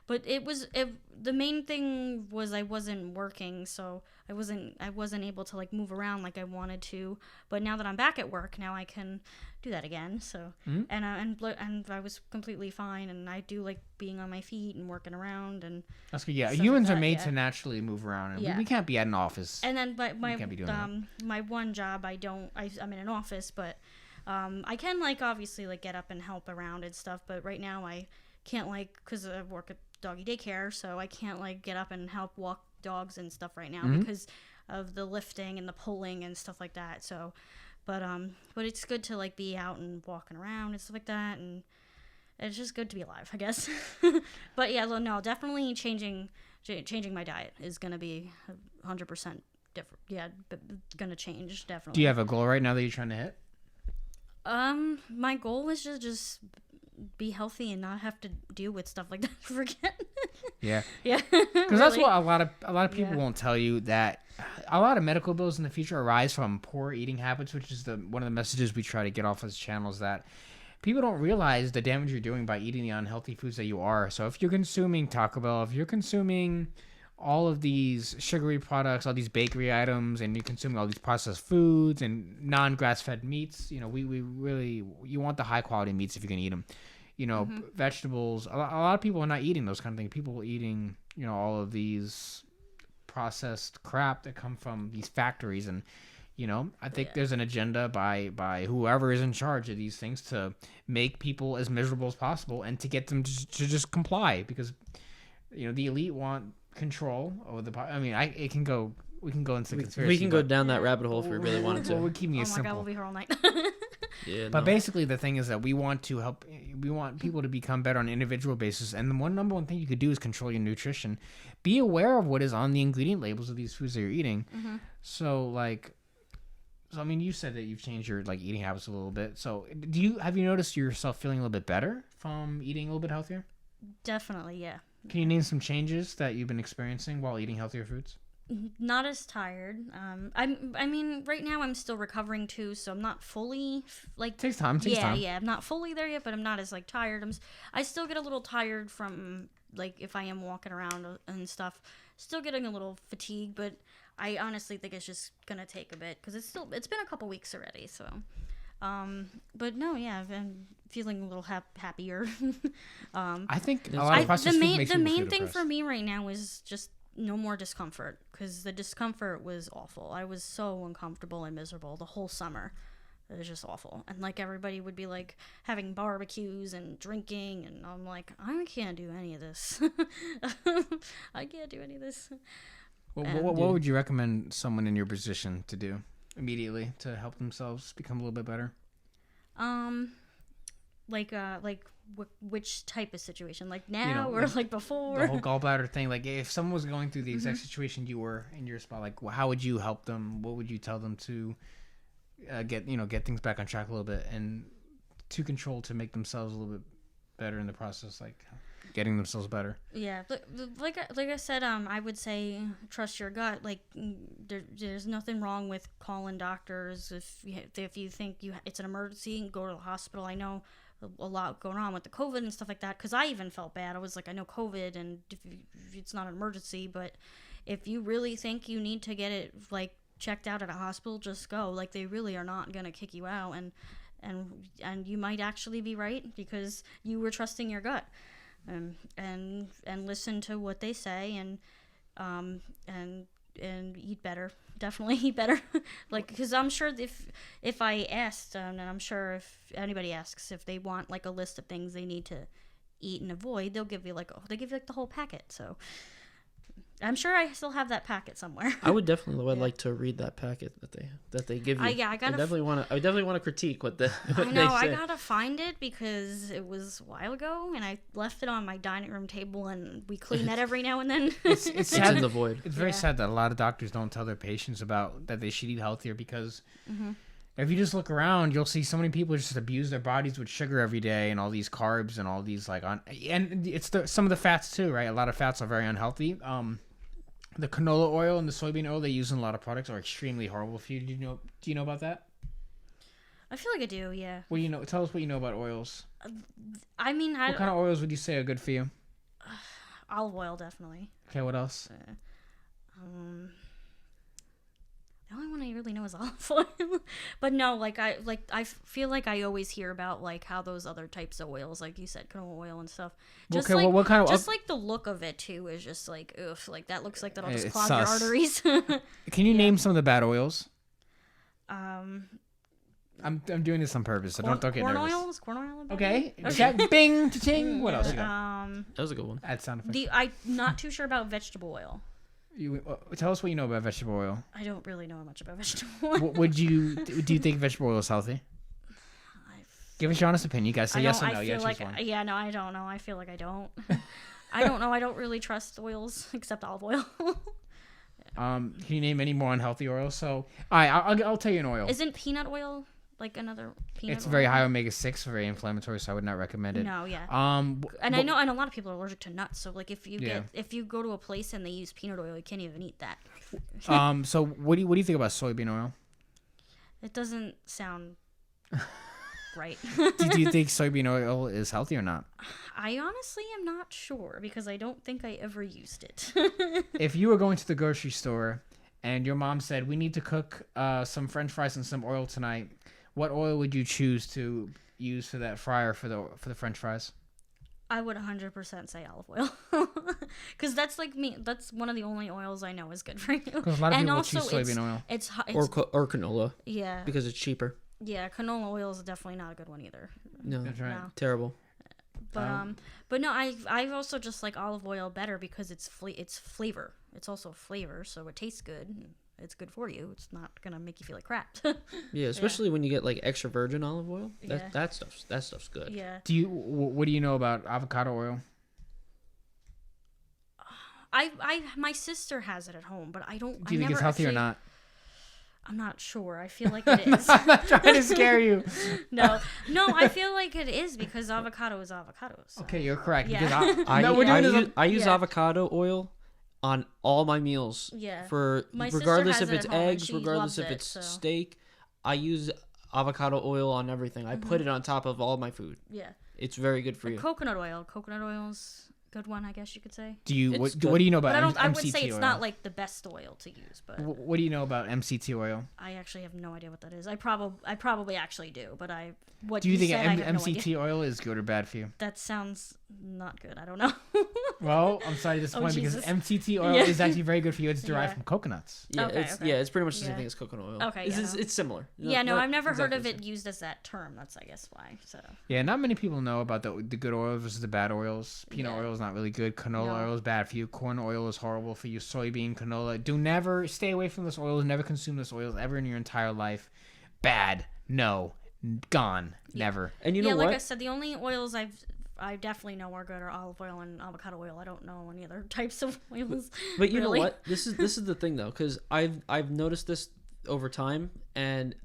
But the main thing was I wasn't working, so I wasn't able to like move around like I wanted to. But now that I'm back at work, now I can do that again. So and I was completely fine, and I do like being on my feet and working around and. That's good. Yeah, stuff humans like are that, made yeah. to naturally move around, and Yeah. we can't be at an office. And then my can't be doing that. my one job I'm in an office, but I can like obviously like get up and help around and stuff, but right now I can't like because I work at doggy daycare, so I can't like get up and help walk dogs and stuff right now because of the lifting and the pulling and stuff like that. So, but it's good to like be out and walking around and stuff like that, and it's just good to be alive, I guess. But yeah, no, definitely changing my diet is gonna be 100% different. Yeah, gonna change definitely. Do you have a goal right now that you're trying to hit? My goal is to just be healthy and not have to deal with stuff like that ever again. Yeah. Yeah. Because that's Really. what a lot of people Yeah. won't tell you, that a lot of medical bills in the future arise from poor eating habits, which is one of the messages we try to get off this channel, is that people don't realize the damage you're doing by eating the unhealthy foods that you are. So if you're consuming Taco Bell, if you're consuming all of these sugary products, all these bakery items, and you're consuming all these processed foods and non-grass-fed meats, you know, we really, you want the high-quality meats if you can eat them. You know, vegetables. A lot of people are not eating those kind of things. People are eating, you know, all of these processed crap that come from these factories, and you know, I think there's an agenda by whoever is in charge of these things to make people as miserable as possible and to get them to just comply, because you know the elite want control over the. I mean, we can go into conspiracy. We can go but down that rabbit hole if we really wanted we're to. keeping Oh it my simple. god, we'll be here all night. Yeah, But no. basically, the thing is that we want to help. We want people to become better on an individual basis, and the number one thing you could do is control your nutrition. Be aware of what is on the ingredient labels of these foods that you're eating. So, I mean, you said that you've changed your like eating habits a little bit. So, have you noticed yourself feeling a little bit better from eating a little bit healthier? Definitely, yeah. Can you name some changes that you've been experiencing while eating healthier foods? Not as tired. I mean, right now I'm still recovering too, so I'm not fully like. Takes time. Yeah. I'm not fully there yet, but I'm not as like tired. I still get a little tired from like if I am walking around and stuff. Still getting a little fatigued, but I honestly think it's just gonna take a bit because it's been a couple weeks already. So, but no, yeah, I've been feeling a little happier. I think a lot of processed food makes the people feel main thing depressed. for me right now is just no more discomfort, because the discomfort was awful. I was so uncomfortable and miserable the whole summer. It was just awful. And like everybody would be like having barbecues and drinking, and I'm like, I can't do any of this. I can't do any of this. What would you recommend someone in your position to do immediately to help themselves become a little bit better? Which type of situation? Like now, You know, or like before? The whole gallbladder thing. Like, if someone was going through the exact situation you were in your spot, like, how would you help them? What would you tell them to get things back on track a little bit and to control, to make themselves a little bit better in the process, like getting themselves better? Yeah, like I said, I would say trust your gut. Like, there's nothing wrong with calling doctors if you think it's an emergency, go to the hospital. I know a lot going on with the COVID and stuff like that, because I even felt bad. I was like, I know COVID, and if it's not an emergency, but if you really think you need to get it like checked out at a hospital, just go. Like, they really are not gonna kick you out, and you might actually be right because you were trusting your gut. And listen to what they say, and eat better. Definitely eat better. Like, because I'm sure if I asked, and I'm sure if anybody asks if they want like a list of things they need to eat and avoid, they give you like the whole packet. So I'm sure I still have that packet somewhere. I would definitely would like to read that packet that they give you. I definitely want to critique what the I what know, they I say. gotta find it because it was a while ago and I left it on my dining room table and we clean that every now and then. It's It's sad. in the void. It's very Yeah. sad that a lot of doctors don't tell their patients about that they should eat healthier because if you just look around, you'll see so many people just abuse their bodies with sugar every day and all these carbs and all these and it's some of the fats too, right? A lot of fats are very unhealthy. The canola oil and the soybean oil they use in a lot of products are extremely horrible for you. Do you know about that? I feel like I do, yeah. What do you know? Tell us what you know about oils. I mean, What kind of oils would you say are good for you? olive oil definitely. Okay, what else? The only one I really know is olive oil. But no, I feel like I always hear about like how those other types of oils, like you said, canola oil and stuff. Just Okay, like, what kind of just like the look of it too is just like ugh, like that looks like that'll just It's clog your sus. arteries. Can you name some of the bad oils? um, I'm doing this on purpose, so don't get corn nervous. oils, corn oil. Okay. Check, bing, cha-ching. What else you got? That was a good one. Add sound effects. I'm not too sure about vegetable oil. Tell us what you know about vegetable oil. I don't really know much about vegetable oil. Do you think vegetable oil is healthy? Give us your honest opinion. You guys say yes or no. I You feel gotta choose like one. yeah, no, I don't know. I feel like I don't. I don't know. I don't really trust oils except olive oil. Can you name any more unhealthy oils? So, all right, I'll tell you an oil. Isn't peanut oil like another peanut? It's oil? very high omega-6, very inflammatory, so I would not recommend it. No, yeah. And I know, and a lot of people are allergic to nuts. So like, if you Yeah. if you go to a place and they use peanut oil, you can't even eat that. So what do you think about soybean oil? It doesn't sound right. Do you think soybean oil is healthy or not? I honestly am not sure because I don't think I ever used it. If you were going to the grocery store and your mom said we need to cook some French fries and some oil tonight, what oil would you choose to use for that fryer for the French fries? I would 100% say olive oil, because that's like me. That's one of the only oils I know is good for you. Because a lot of And people also, choose soybean oil. It's Or canola yeah, because it's cheaper. yeah. Canola oil is definitely not a good one either. No, That's right. No. terrible. But no, I've also just like olive oil better because it's flavor. It's also flavor, so it tastes good. It's good for you. It's not gonna make you feel like crap. Yeah, especially when you get like extra virgin olive oil. Yeah. That stuff's good. Yeah. What do you know about avocado oil? My sister has it at home, but I don't. Do you think it's healthy or not? I'm not sure. I feel like it is. I'm not trying to scare you. No, I feel like it is because avocado is avocado. So. Okay, you're correct. Yeah. Because I use Yeah. avocado oil on all my meals. Yeah. For My sister regardless has if it it's at home and eggs, she regardless loves if it, it's so. steak, I use avocado oil on everything. I put it on top of all my food. Yeah. It's very good for you. Coconut oil. Coconut oil's a good one, I guess you could say. It's good. what do you know about But I MCT would say it's oil? not like the best oil to use, but What do you know about MCT oil? I actually have no idea what that is. I probably actually do, but Do you think said, I have no MCT idea. oil is good or bad for you? That sounds not good. I don't know. Well, I'm sorry to disappoint because Jesus. MCT oil Yeah. is actually very good for you. It's derived Yeah. from coconuts. Yeah, Okay, okay. it's pretty much the same Yeah. thing as coconut oil. Okay, it's, yeah, it's, no. it's similar. Yeah, no, Not I've never heard exactly of the it used as that term. That's I guess why. So Yeah, not many people know about the good oils versus the bad oils. Peanut Yeah. oil is not really good. Canola No. oil is bad for you. Corn oil is horrible for you. Soybean, canola. Do never stay away from those oils. Never consume those oils ever in your entire life. Bad. No. Gone. Never. And you know yeah, what? like I said, the only oils I definitely know are good are olive oil and avocado oil. I don't know any other types of oils. But you really. know what? This is the thing though, because I've noticed this over time, and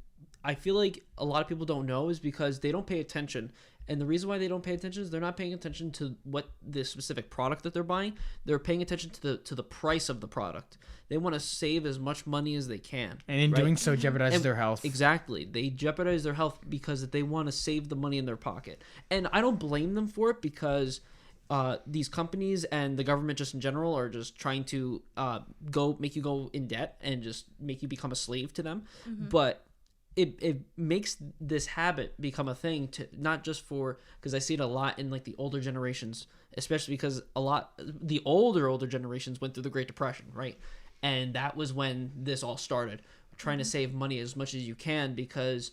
I feel like a lot of people don't know is because they don't pay attention. And the reason why they don't pay attention is they're not paying attention to what the specific product that they're buying. They're paying attention to the price of the product. They want to save as much money as they can. And in right? doing so, jeopardizes And their health. Exactly. They jeopardize their health because they want to save the money in their pocket. And I don't blame them for it because these companies and the government just in general are just trying to make you go in debt and just make you become a slave to them. But it makes this habit become a thing to not just for, because I see it a lot in like the older generations, especially because the older generations went through the Great Depression, right? And that was when this all started, trying to save money as much as you can because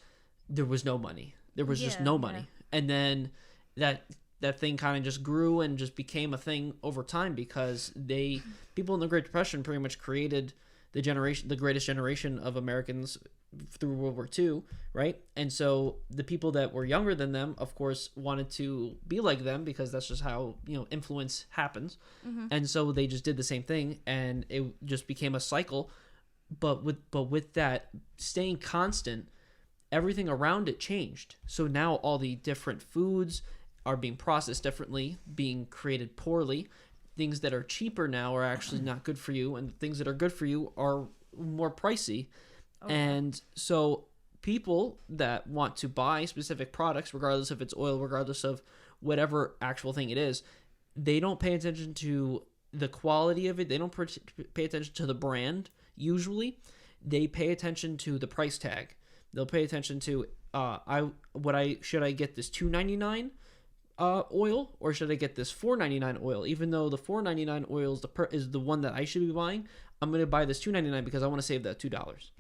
there was no money. There was just Yeah, no money. yeah. And then that that thing kind of just grew and just became a thing over time because people in the Great Depression pretty much created the greatest generation of Americans through World War II, right? And so the people that were younger than them, of course, wanted to be like them because that's just how, influence happens. And so they just did the same thing, and it just became a cycle. But with that staying constant, everything around it changed. So now all the different foods are being processed differently, being created poorly. Things that are cheaper now are actually not good for you, and things that are good for you are more pricey. Okay. And so people that want to buy specific products, regardless if it's oil, regardless of whatever actual thing it is, they don't pay attention to the quality of it. They don't pay attention to the brand. Usually, they pay attention to the price tag. They'll pay attention to should I get this $2.99 oil, or should I get this $4.99 oil? Even though the $4.99 oil is the one that I should be buying, I'm going to buy this $2.99 because I want to save that $2.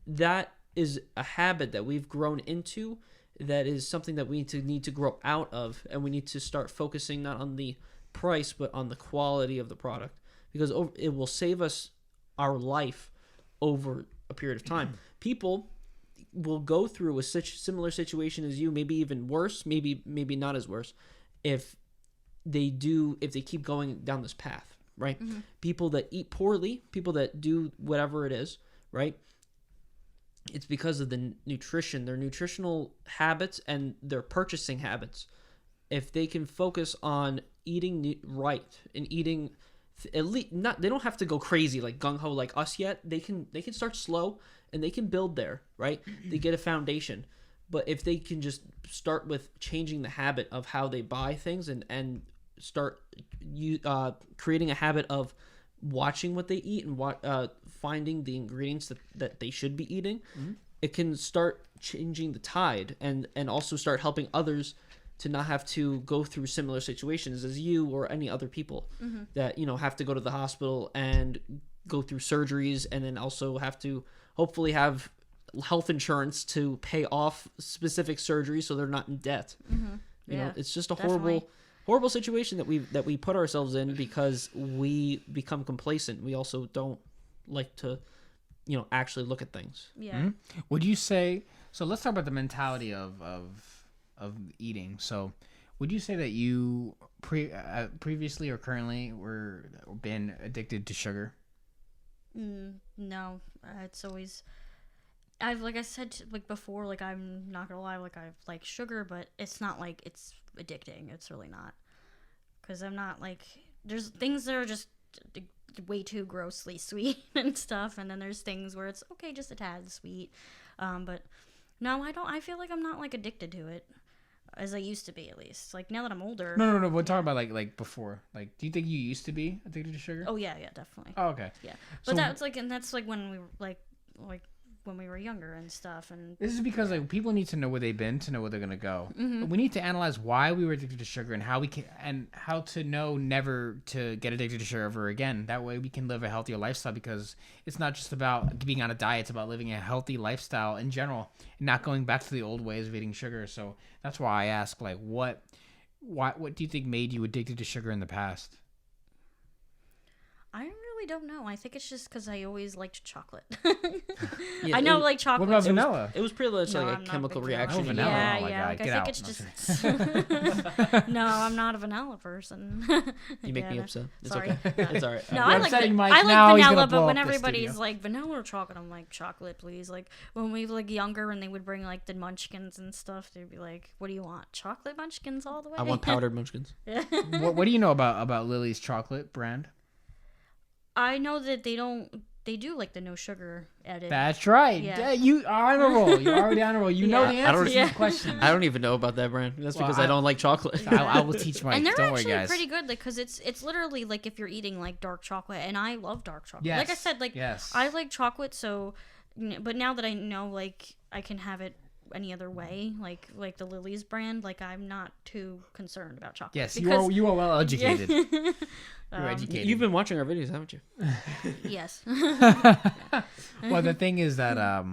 That is a habit that we've grown into. That is something that we need to grow out of, and we need to start focusing not on the price but on the quality of the product, because it will save us our life over a period of time. People will go through a similar situation as you, maybe even worse, maybe not as worse, if they keep going down this path, right? Mm-hmm. People that eat poorly, people that do whatever it is, right? It's because of the nutrition, their nutritional habits and their purchasing habits. If they can focus on eating right and eating at least they don't have to go crazy like gung-ho like us yet. They can start slow and they can build there, right? They get a foundation. But if they can just start with changing the habit of how they buy things and start creating a habit of watching what they eat and finding the ingredients that they should be eating, it can start changing the tide and also start helping others to not have to go through similar situations as you or any other people that, have to go to the hospital and go through surgeries, and then also have to hopefully have health insurance to pay off specific surgeries so they're not in debt. You know, it's just a horrible situation that we put ourselves in because we become complacent. We also don't like to, actually look at things. Yeah. Mm-hmm. Would you say, so let's talk about the mentality of eating. So would you say that you previously or currently been addicted to sugar? No, it's always, like I said before, like I'm not gonna lie, like I like sugar, but it's not like it's addicting. It's really not, because I'm not like, there's things that are just way too grossly sweet and stuff, and then there's things where it's okay, just a tad sweet, but no, I don't. I feel like I'm not like addicted to it as I used to be, at least. Like now that I'm older. No. We're talking about like before. Like, do you think you used to be addicted to sugar? Oh yeah, definitely. Oh, okay. Yeah, but that's like when we were like when we were younger and stuff. And this is because like people need to know where they've been to know where they're gonna go. We need to analyze why we were addicted to sugar and how we can, and how to know never to get addicted to sugar ever again. That way we can live a healthier lifestyle, because it's not just about being on a diet, it's about living a healthy lifestyle in general and not going back to the old ways of eating sugar. So that's why I ask, like, what do you think made you addicted to sugar in the past? I really don't know. I think it's just because I always liked chocolate. Yeah, I know, like chocolate. What about vanilla? It was pretty much like a chemical reaction. Oh, vanilla. Yeah, oh my God. Like, Get I think out. it's just. No, I'm not a vanilla person. You make me upset. It's Sorry. okay. It's all right. No, You're I like upsetting Mike. I Now like he's vanilla, gonna blow but when up the everybody's studio. like vanilla or chocolate, I'm like chocolate, please. Like when we were like younger and they would bring like the munchkins and stuff, they'd be like, "What do you want? Chocolate munchkins all the way?" I want powdered munchkins. What do you know about Lily's chocolate brand? I know that they do like the no sugar added. That's right. Yeah. You are on a roll. You're already on a roll. You know the I don't- answers to these questions. I don't even know about that brand. That's Well, because I don't like chocolate. I will teach Mike. And they're Don't worry, actually guys. pretty good, like, because it's literally like if you're eating like dark chocolate, and I love dark chocolate. Yes. Like I said, like Yes. I like chocolate, so but now that I know like I can have it any other way, like the Lily's brand, like I'm not too concerned about chocolate. Yes, because, you are well educated. You're Um, educated. You've been watching our videos, haven't you? Yes. Well, the thing is that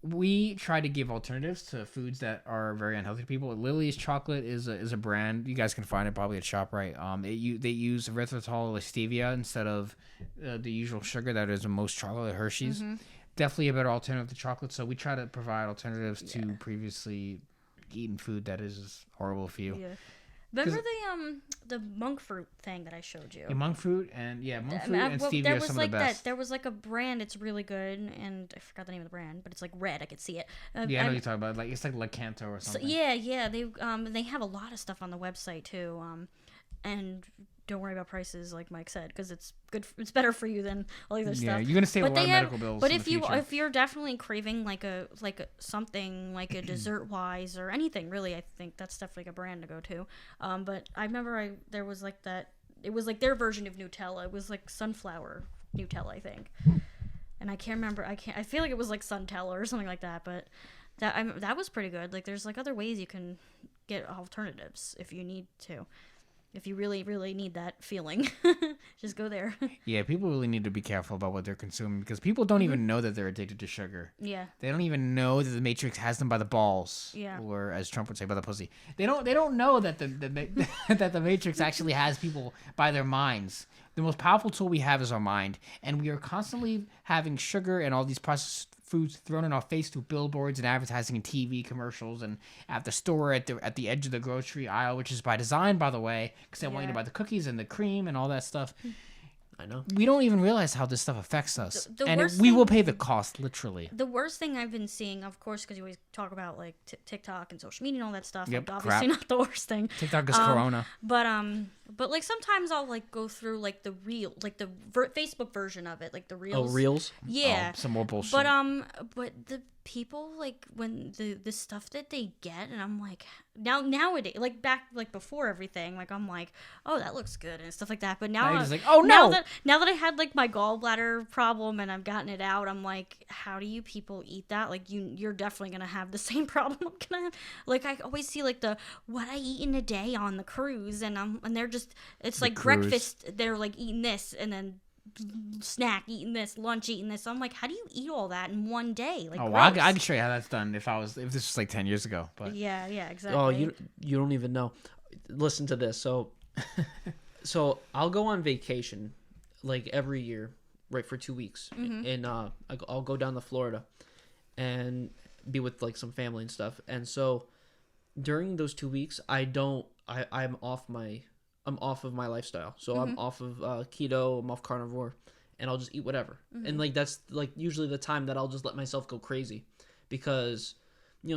we try to give alternatives to foods that are very unhealthy to people. Lily's Chocolate is a brand. You guys can find it probably at ShopRite. They use erythritol or stevia instead of the usual sugar that is in most chocolate, like Hershey's. Definitely a better alternative to chocolate. So we try to provide alternatives to previously eaten food that is horrible for you. Yeah. Remember the monk fruit thing that I showed you? Yeah, monk fruit and stevia there are was some like of the best. there was like a brand. It's really good, and I forgot the name of the brand, but it's like red. I could see it. Yeah, I know what you're talking about. Like it's like Lacanto or something. So, yeah. They have a lot of stuff on the website too. And don't worry about prices, like Mike said, because it's good. It's better for you than all the other stuff. Yeah, you're gonna save a lot of medical bills. But in if the you future. if you're definitely craving like a something like a dessert wise or anything really, I think that's definitely a brand to go to. But I remember there was like that. It was like their version of Nutella. It was like sunflower Nutella, I think. And I can't remember. I feel like it was like Suntella or something like that. But that was pretty good. Like there's like other ways you can get alternatives if you need to. If you really, really need that feeling, just go there. Yeah, people really need to be careful about what they're consuming because people don't even know that they're addicted to sugar. Yeah. They don't even know that the Matrix has them by the balls. Yeah. Or as Trump would say, by the pussy. They don't know that that the Matrix actually has people by their minds. The most powerful tool we have is our mind, and we are constantly having sugar and all these processed foods thrown in our face through billboards and advertising and TV commercials and at the store at the edge of the grocery aisle, which is by design, by the way, because they want you to buy the cookies and the cream and all that stuff. I know. We don't even realize how this stuff affects us, and we thing- will pay the cost, literally. The worst thing I've been seeing, of course, because you always talk about like TikTok and social media and all that stuff. Yep, like, obviously crap. not the worst thing. TikTok is Corona. But like sometimes I'll like go through like the real, like the Facebook version of it, like the Oh, reels. reels. Yeah. Some more bullshit. But the people like when the stuff that they get, and I'm like nowadays, like back like before everything, like I'm like, oh, that looks good and stuff like that. But now Now you're I'm just like, oh, no! now that I had like my gallbladder problem and I've gotten it out, I'm like, how do you people eat that? Like you're definitely gonna have the same problem I'm gonna have. Like I always see like the what I eat in a day on the cruise, and they're just it's like cruise. breakfast. They're like eating this and then snack eating this, lunch eating this. So I'm like, how do you eat all that in one day? Like, oh, well, I gross. can show you how that's done if this was like 10 years ago. But Yeah, exactly. Oh, you don't even know. Listen to this. So I'll go on vacation like every year, right, for 2 weeks, and I'll go down to Florida and be with like some family and stuff. And so during those 2 weeks, I'm off of my lifestyle. So I'm off of keto, I'm off carnivore, and I'll just eat whatever. And like that's like usually the time that I'll just let myself go crazy, because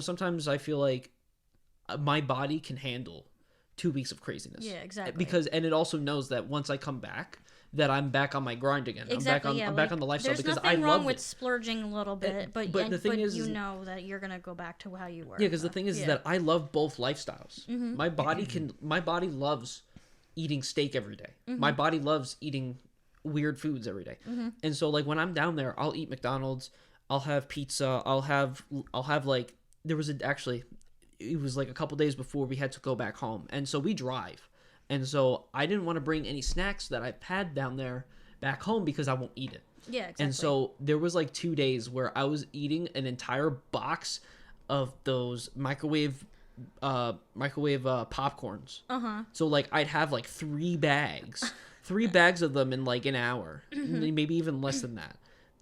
sometimes I feel like my body can handle 2 weeks of craziness. Yeah, exactly. And it also knows that once I come back, that I'm back on my grind again. Exactly, I'm back on the lifestyle, there's because nothing I wrong love with it. splurging a little bit, but the thing is you know that you're gonna go back to how you were. Yeah, because the thing is that I love both lifestyles. Mm-hmm. My body loves eating steak every day. Mm-hmm. My body loves eating weird foods every day. And so like when I'm down there, I'll eat McDonald's, I'll have pizza, I'll have like it was like a couple days before we had to go back home. And so we drive. And so I didn't want to bring any snacks that I've had down there back home because I won't eat it. Yeah, exactly. And so there was like 2 days where I was eating an entire box of those microwave popcorns. So like I'd have like 3 bags, 3 bags of them in like an hour, maybe even less than that.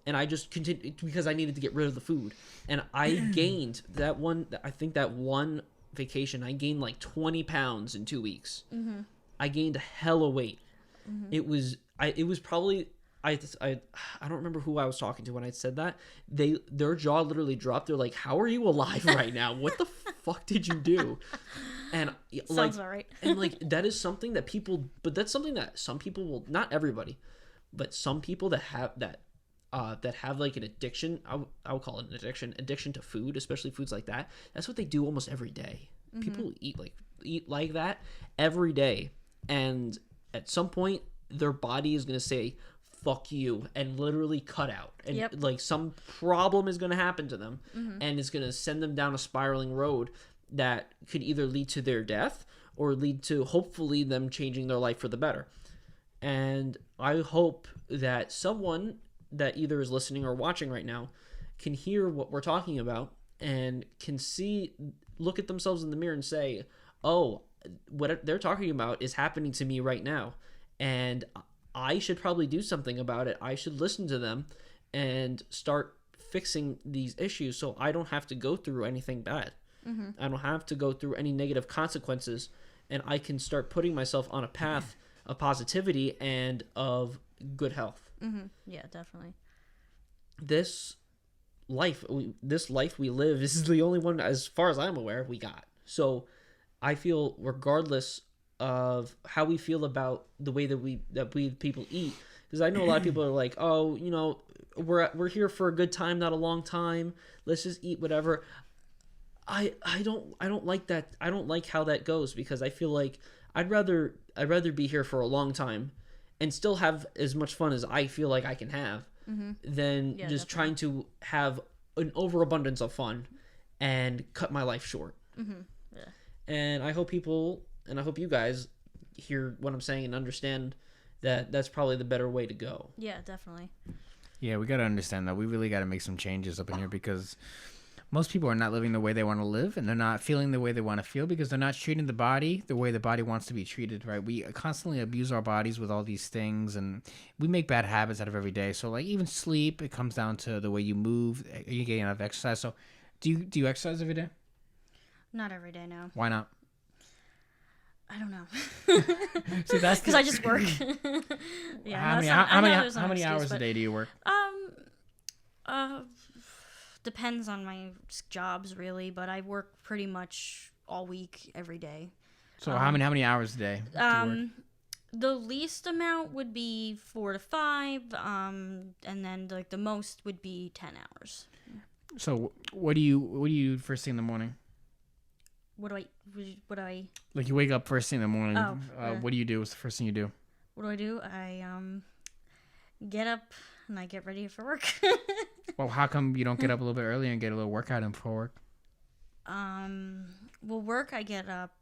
And I just continued because I needed to get rid of the food. And I gained that one vacation, I gained like 20 pounds in 2 weeks. I gained hella weight. It was probably, I don't remember who I was talking to when I said that. Their jaw literally dropped. They're like, "How are you alive right now? What the fuck did you do?" And Sounds all right. and like that is something that people, but that's something that some people will, not everybody, but some people that have like an addiction, I would call it an addiction to food, especially foods like that. That's what they do almost every day. People eat like that every day, and at some point their body is going to say fuck you and literally cut out, and like some problem is going to happen to them, and it's going to send them down a spiraling road that could either lead to their death or lead to hopefully them changing their life for the better. And I hope that someone that either is listening or watching right now can hear what we're talking about and can look at themselves in the mirror and say, oh, what they're talking about is happening to me right now, and I should probably do something about it. I should listen to them and start fixing these issues so I don't have to go through anything bad. I don't have to go through any negative consequences, and I can start putting myself on a path of positivity and of good health. Yeah, definitely. This life we live is the only one, as far as I'm aware, we got. So I feel, regardless of how we feel about the way that we people eat, because I know a lot of people are like, oh, you know, we're here for a good time, not a long time. Let's just eat whatever. I don't like that. I don't like how that goes, because I feel like I'd rather be here for a long time and still have as much fun as I feel like I can have than just trying to have an overabundance of fun and cut my life short. Yeah. And I hope you guys hear what I'm saying and understand that that's probably the better way to go. Yeah, definitely. Yeah, we got to understand that we really got to make some changes up in here, because most people are not living the way they want to live, and they're not feeling the way they want to feel, because they're not treating the body the way the body wants to be treated, right? We constantly abuse our bodies with all these things, and we make bad habits out of every day. So, like, even sleep, it comes down to the way you move. Are you getting enough exercise? So, do you exercise every day? Not every day, no. Why not? I don't know. See, that's because I just work. Yeah. How many hours a day do you work? Depends on my jobs, really, but I work pretty much all week, every day. So how many hours a day do you work? The least amount would be 4 to 5, and then like the most would be 10 hours. So what do you do first thing in the morning? What do I Like, you wake up first thing in the morning. Oh, what do you do? What's the first thing you do? What do I do? I get up and I get ready for work. Well, how come you don't get up a little bit earlier and get a little workout in before work? Well, work, I get up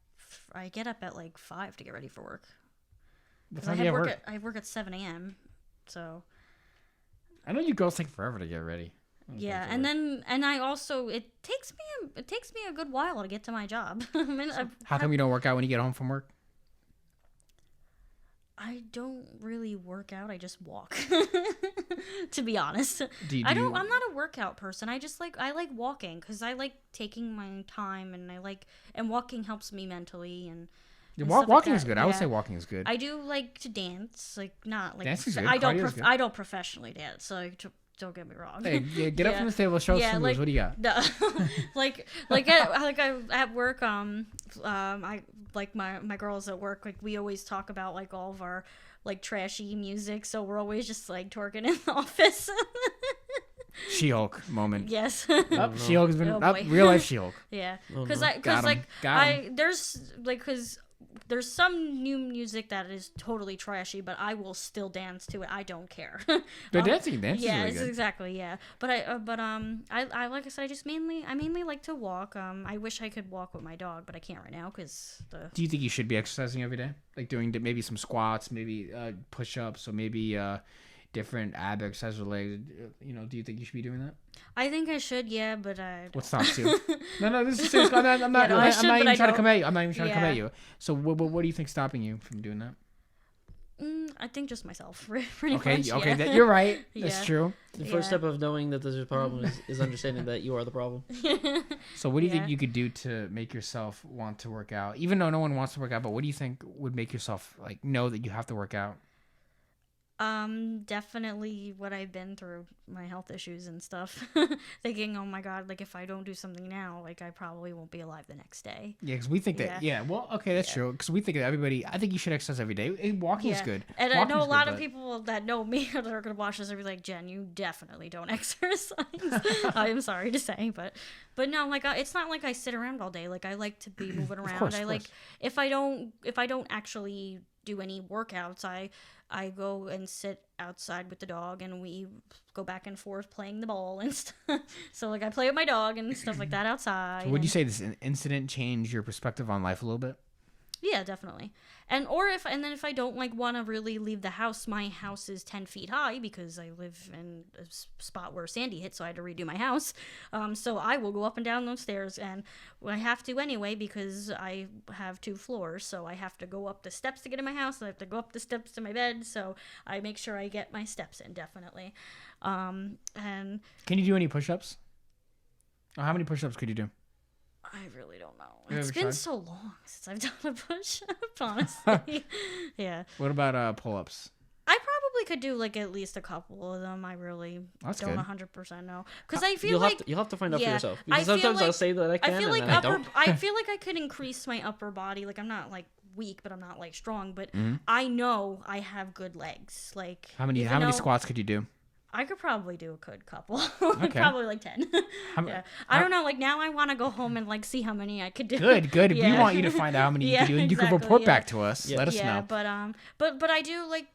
at like 5 to get ready for work. What 'Cause time do you have work? I work at 7 a.m. So I know you girls take forever to get ready. yeah, and I also it takes me a good while to get to my job. How come you don't work out when you get home from work? I don't really work out. I just walk. To be honest, I'm not a workout person. I like walking because I like taking my time, and walking helps me mentally and. Walking is good. I would say walking is good. I do like to dance, like not like dancing's good. I don't Cardio's good. I don't professionally dance, so don't get me wrong. Hey, get up from the table, show us some moves. What do you got? No, at work, I like my girls at work, like we always talk about like all of our like trashy music, so we're always just like twerking in the office. She-Hulk moment. Yes. She-Hulk has been real life She-Hulk. Yeah, Oh, because no. there's some new music that is totally trashy, but I will still dance to it. I don't care. The dancing is yeah, really good. exactly. Yeah, but I like I said, I mainly like to walk. I wish I could walk with my dog, but I can't right now because the. Do you think you should be exercising every day, like doing maybe some squats, maybe push-ups, or maybe different ab exercise related? Do you think you should be doing that? I think I should, yeah, but I. What stops you? No, this is serious. I'm not even trying to come at you. I'm not even trying to come at you. So what do you think stopping you from doing that? I think just myself, pretty okay, much. Okay, yeah. You're right. That's true. The first step of knowing that there's a problem is understanding that you are the problem. So what do you think you could do to make yourself want to work out? Even though no one wants to work out, but what do you think would make yourself like know that you have to work out? Definitely what I've been through, my health issues and stuff. Thinking, oh my God, like if I don't do something now, like I probably won't be alive the next day. Yeah, because we think that. Yeah, well, okay, that's true. Because we think that everybody. I think you should exercise every day. Walking is good. And I know a lot of people that know me that are gonna watch this and be like, Jen, you definitely don't exercise. I'm sorry to say, but no, like it's not like I sit around all day. Like I like to be moving around. Of course. If I don't actually do any workouts, I go and sit outside with the dog and we go back and forth playing the ball and stuff. So like I play with my dog and stuff like that outside. So would you say this incident changed your perspective on life a little bit? Yeah, definitely. And then if I don't like want to really leave the house, my house is 10 feet high because I live in a spot where Sandy hit, so I had to redo my house. So I will go up and down those stairs, and I have to anyway because I have 2 floors, so I have to go up the steps to get in my house. And I have to go up the steps to my bed, so I make sure I get my steps in definitely. And Can you do any push-ups? Or how many push-ups could you do? I really don't know. You It's ever been tried? so long since I've done a push-up, honestly. Yeah. What about pull-ups? I probably could do like at least a couple of them. I really That's don't good. 100% know because I feel You'll like you'll have to find out for yeah, yourself. I Because feel sometimes I'll like- say that I can, I feel and like then I don't. I feel like I could increase my upper body. Like I'm not like weak, but I'm not like strong. But I know I have good legs. Like How many even though squats could you do? I could probably do a good couple. Okay. Probably like 10. How, Yeah. I don't know. Like now I want to go home and like see how many I could do. Good. We Yeah. want you to find out how many you Yeah, can do, and you can exactly, report yeah. back to us. Yeah. Let us Yeah, know. but I do like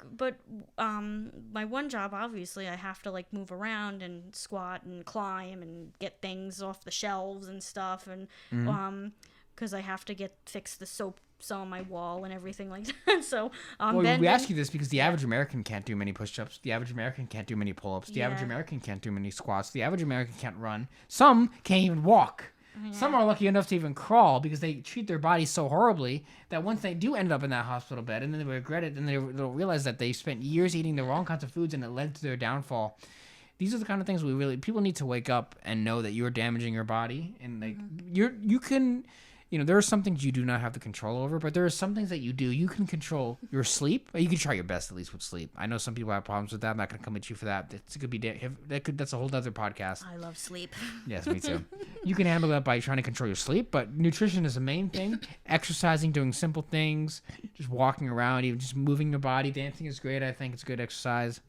my one job obviously I have to like move around and squat and climb and get things off the shelves and stuff and because I have to fix the soap on my wall and everything like that. So Well, then we ask you this because the average American can't do many push-ups. The average American can't do many pull-ups. The average Yeah. American can't do many squats. The average American can't run. Some can't even walk. Some are lucky enough to even crawl because they treat their bodies so horribly that once they do end up in that hospital bed and then they regret it, then they'll realize that they spent years eating the wrong kinds of foods and it led to their downfall. These are the kind of things people need to wake up and know that you're damaging your body and like you can. There are some things you do not have the control over, but there are some things that you do. You can control your sleep. You can try your best at least with sleep. I know some people have problems with that. I'm not going to come at you for that. That's a whole other podcast. I love sleep. Yes, me too. You can handle that by trying to control your sleep, but nutrition is the main thing. Exercising, doing simple things, just walking around, even just moving your body. Dancing is great. I think it's good exercise.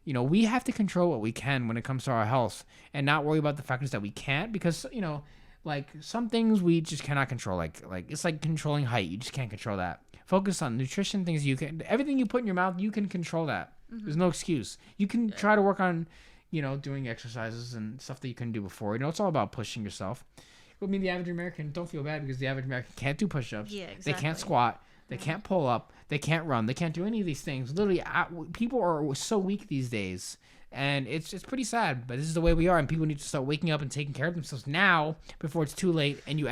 We have to control what we can when it comes to our health and not worry about the factors that we can't because, like some things we just cannot control. Like it's like controlling height. You just can't control that. Focus on nutrition, things you can. Everything you put in your mouth, you can control that. There's no excuse. You can try to work on, doing exercises and stuff that you couldn't do before. It's all about pushing yourself. I mean, the average American, don't feel bad because the average American can't do push-ups. Yeah, They can't exactly. squat. They can't pull up. They can't run. They can't do any of these things. Literally, people are so weak these days. And it's pretty sad, but this is the way we are, and people need to start waking up and taking care of themselves now before it's too late, and you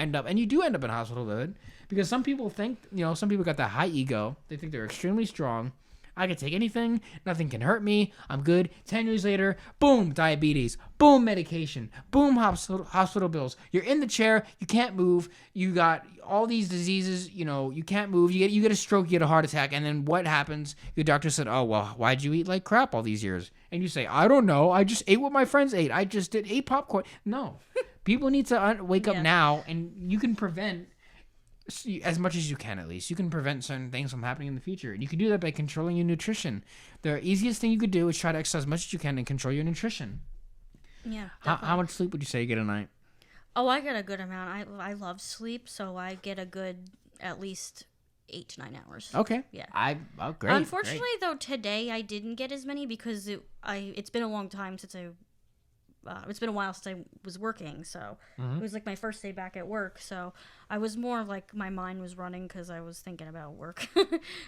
do end up in hospital bed because some people think, some people got that high ego. They think they're extremely strong. I can take anything. Nothing can hurt me. I'm good. 10 years later, boom, diabetes. Boom, medication. Boom, hospital bills. You're in the chair. You can't move. You got all these diseases. You can't move. You get a stroke. You get a heart attack. And then what happens? Your doctor said, oh, well, why'd you eat like crap all these years? And you say, I don't know. I just ate what my friends ate. I just ate popcorn. No. People need to wake up now, and you can prevent as much as you can, at least. You can prevent certain things from happening in the future. And you can do that by controlling your nutrition. The easiest thing you could do is try to exercise as much as you can and control your nutrition. Yeah. How much sleep would you say you get a night? Oh, I get a good amount. I love sleep, so I get a good at least 8 to 9 hours. Okay. Yeah. Great. Unfortunately, though, today I didn't get as many because it's been a long time since it's been a while since I was working, so it was like my first day back at work. So I was more like my mind was running because I was thinking about work.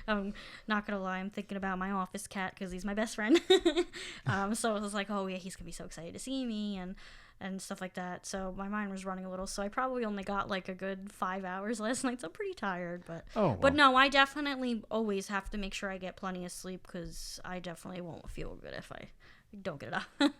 I'm not gonna lie, I'm thinking about my office cat because he's my best friend. So I was like, oh yeah, he's gonna be so excited to see me and stuff like that. So my mind was running a little. So I probably only got like a good 5 hours last night. So I'm pretty tired, but no, I definitely always have to make sure I get plenty of sleep because I definitely won't feel good if I don't get it up.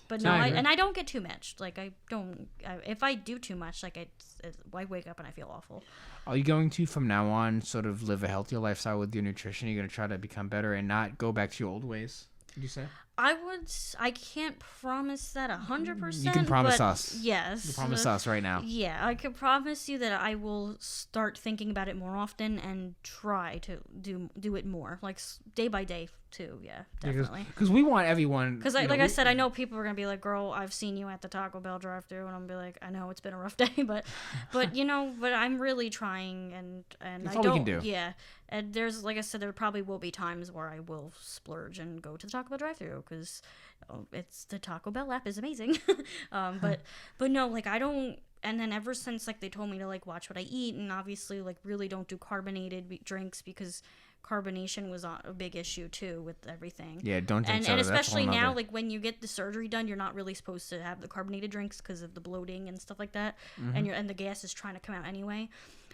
But no, I don't get too much. Like if I do too much, like I wake up and I feel awful. Are you going to, from now on, sort of live a healthier lifestyle with your nutrition? You're going to try to become better and not go back to your old ways, would you say? I can't promise that 100%. You can promise but us. Yes. You promise us right now. Yeah, I can promise you that I will start thinking about it more often and try to do it more, like day by day too. Yeah, definitely. Because we want everyone. Because I said, I know people are gonna be like, "Girl, I've seen you at the Taco Bell drive-thru," and I'm be like, "I know it's been a rough day, but but I'm really trying, and That's I all don't." we can do. Yeah, and there's, like I said, there probably will be times where I will splurge and go to the Taco Bell drive-thru because it's the Taco Bell app is amazing. But no, like I don't. and then ever since, like, they told me to, like, watch what I eat, and obviously, like, really don't do carbonated drinks, because carbonation was a big issue too with everything. Yeah, don't drink And soda. That's a especially whole now, nother- like, when you get the surgery done, you're not really supposed to have the carbonated drinks because of the bloating and stuff like that, and the gas is trying to come out anyway.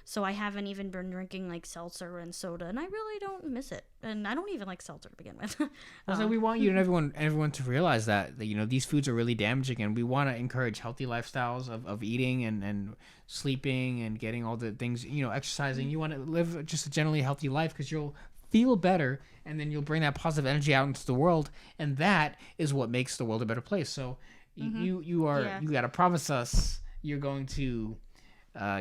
So I haven't even been drinking, like, seltzer and soda, and I really don't miss it. And I don't even like seltzer to begin with. So we want you and everyone to realize that these foods are really damaging, and we want to encourage healthy lifestyles of eating and sleeping and getting all the things, exercising. You want to live just a generally healthy life because you'll feel better, and then you'll bring that positive energy out into the world, and that is what makes the world a better place. So you got to promise us you're going to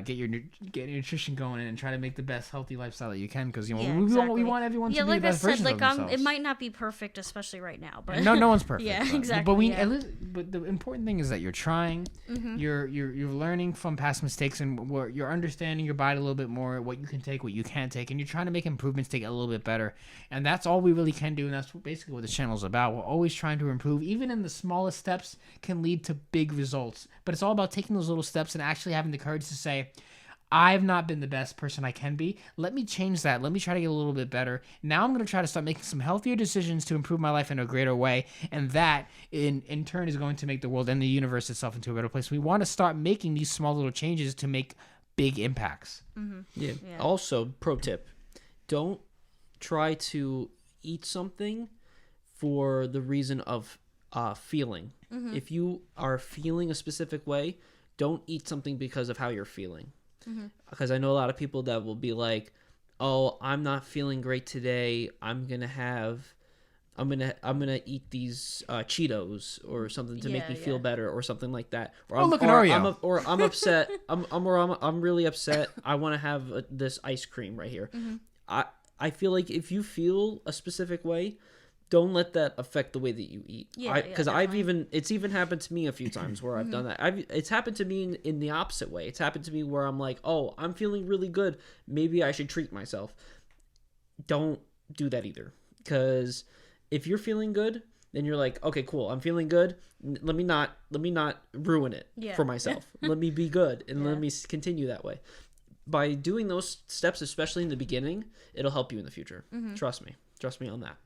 get your nutrition going and try to make the best healthy lifestyle that you can, because we want everyone to be the best version of themselves. It might not be perfect, especially right now, but no one's perfect. Yeah, but, exactly. But the important thing is that you're trying, you're learning from past mistakes, and you're understanding your body a little bit more, what you can take, what you can't take, and you're trying to make improvements to get a little bit better. And that's all we really can do, and that's basically what the channel is about. We're always trying to improve. Even in the smallest steps can lead to big results, but it's all about taking those little steps and actually having the courage to say, I've not been the best person I can be. Let me change that. Let me try to get a little bit better. Now I'm going to try to start making some healthier decisions to improve my life in a greater way. And that, in turn, is going to make the world and the universe itself into a better place. We want to start making these small little changes to make big impacts. Yeah. Also, pro tip, don't try to eat something for the reason of feeling. If you are feeling a specific way, don't eat something because of how you're feeling. Because I know a lot of people that will be like, oh, I'm not feeling great today, I'm gonna eat these Cheetos or something to make me feel better, or something like that. Or look at Oreo. I'm upset. I'm really upset. I want to have this ice cream right here. I feel like if you feel a specific way, don't let that affect the way that you eat. Because it's even happened to me a few times where I've done that. It's happened to me in the opposite way. It's happened to me where I'm like, oh, I'm feeling really good, maybe I should treat myself. Don't do that either, because if you're feeling good, then you're like, okay, cool, I'm feeling good, let me not ruin it for myself. Let me be good, and let me continue that way. By doing those steps, especially in the beginning, it'll help you in the future. Trust me on that.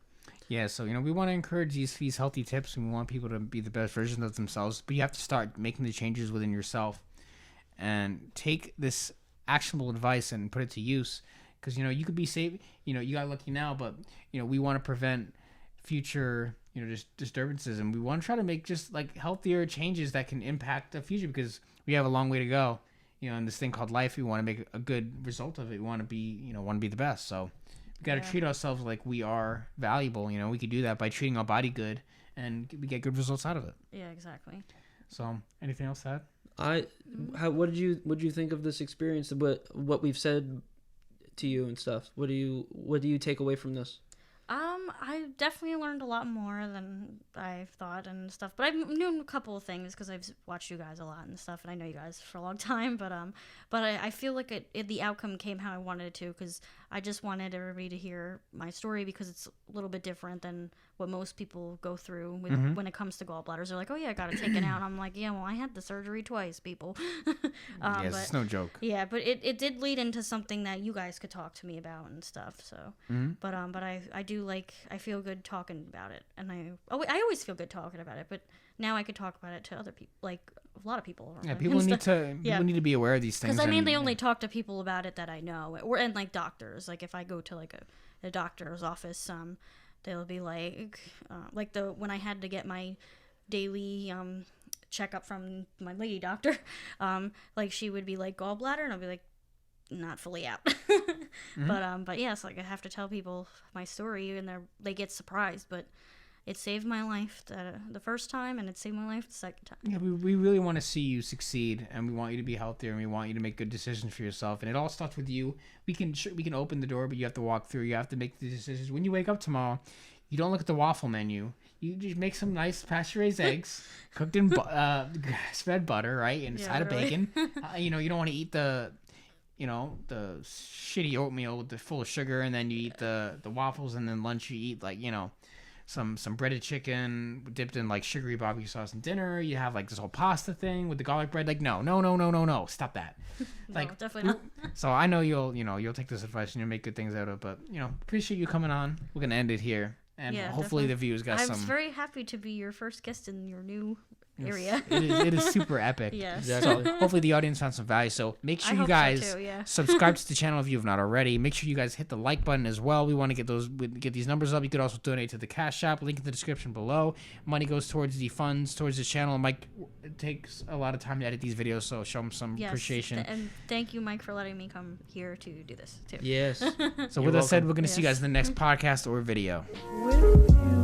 Yeah, so we want to encourage these healthy tips, and we want people to be the best version of themselves. But you have to start making the changes within yourself, and take this actionable advice and put it to use. Because you could be safe. You got lucky now, but we want to prevent future disturbances, and we want to try to make just like healthier changes that can impact the future, because we have a long way to go. In this thing called life, we want to make a good result of it. We want to be the best. So we got to treat ourselves like we are valuable. We could do that by treating our body good, and we get good results out of it. Yeah, exactly. So, anything else to add? What did you think of this experience? What we've said to you and stuff. What do you take away from this? I definitely learned a lot more than I thought and stuff. But I've known a couple of things because I've watched you guys a lot and stuff, and I know you guys for a long time. But I feel like the outcome came how I wanted it to, because I just wanted everybody to hear my story, because it's a little bit different than what most people go through when it comes to gallbladders. They're like, oh yeah, I got it taken out. And I'm like, yeah, well, I had the surgery twice, people. It's no joke. Yeah, but it did lead into something that you guys could talk to me about and stuff. So, but I do I feel good talking about it, and I always feel good talking about it. But now I could talk about it to other people, like a lot of people. Yeah, people need to be aware of these things. Because I mainly only talk to people about it that I know, and like doctors. Like if I go to a doctor's office, they'll be like when I had to get my daily checkup from my lady doctor, she would be like, gallbladder, and I'll be like, not fully out. But yes, I have to tell people my story, and they get surprised, but it saved my life the first time, and it saved my life the second time. Yeah, we really want to see you succeed, and we want you to be healthier, and we want you to make good decisions for yourself. And it all starts with you. We can open the door, but you have to walk through. You have to make the decisions. When you wake up tomorrow, you don't look at the waffle menu. You just make some nice pasture-raised eggs, cooked in spread butter, right, and a side of bacon. You don't want to eat the shitty oatmeal full of sugar, and then you eat the waffles, and then lunch you eat some breaded chicken dipped in like sugary barbecue sauce and dinner. You have like this whole pasta thing with the garlic bread. Like no, stop that. No, definitely not. So I know you'll take this advice and you'll make good things out of it. But appreciate you coming on. We're gonna end it here, and hopefully the viewers got I some. was very happy to be your first guest in your new area. It is super epic. Yes. Exactly. So hopefully the audience found some value. So make sure I you hope so guys too, yeah. subscribe to the channel if you have not already. Make sure you guys hit the like button as well. We want to get these numbers up. You could also donate to the Cash App. Link in the description below. Money goes towards the funds towards this channel. Mike takes a lot of time to edit these videos, so show him some appreciation. And thank you, Mike, for letting me come here to do this too. Yes. So with that said, we're going to see you Yes. guys in the next podcast or video. With you.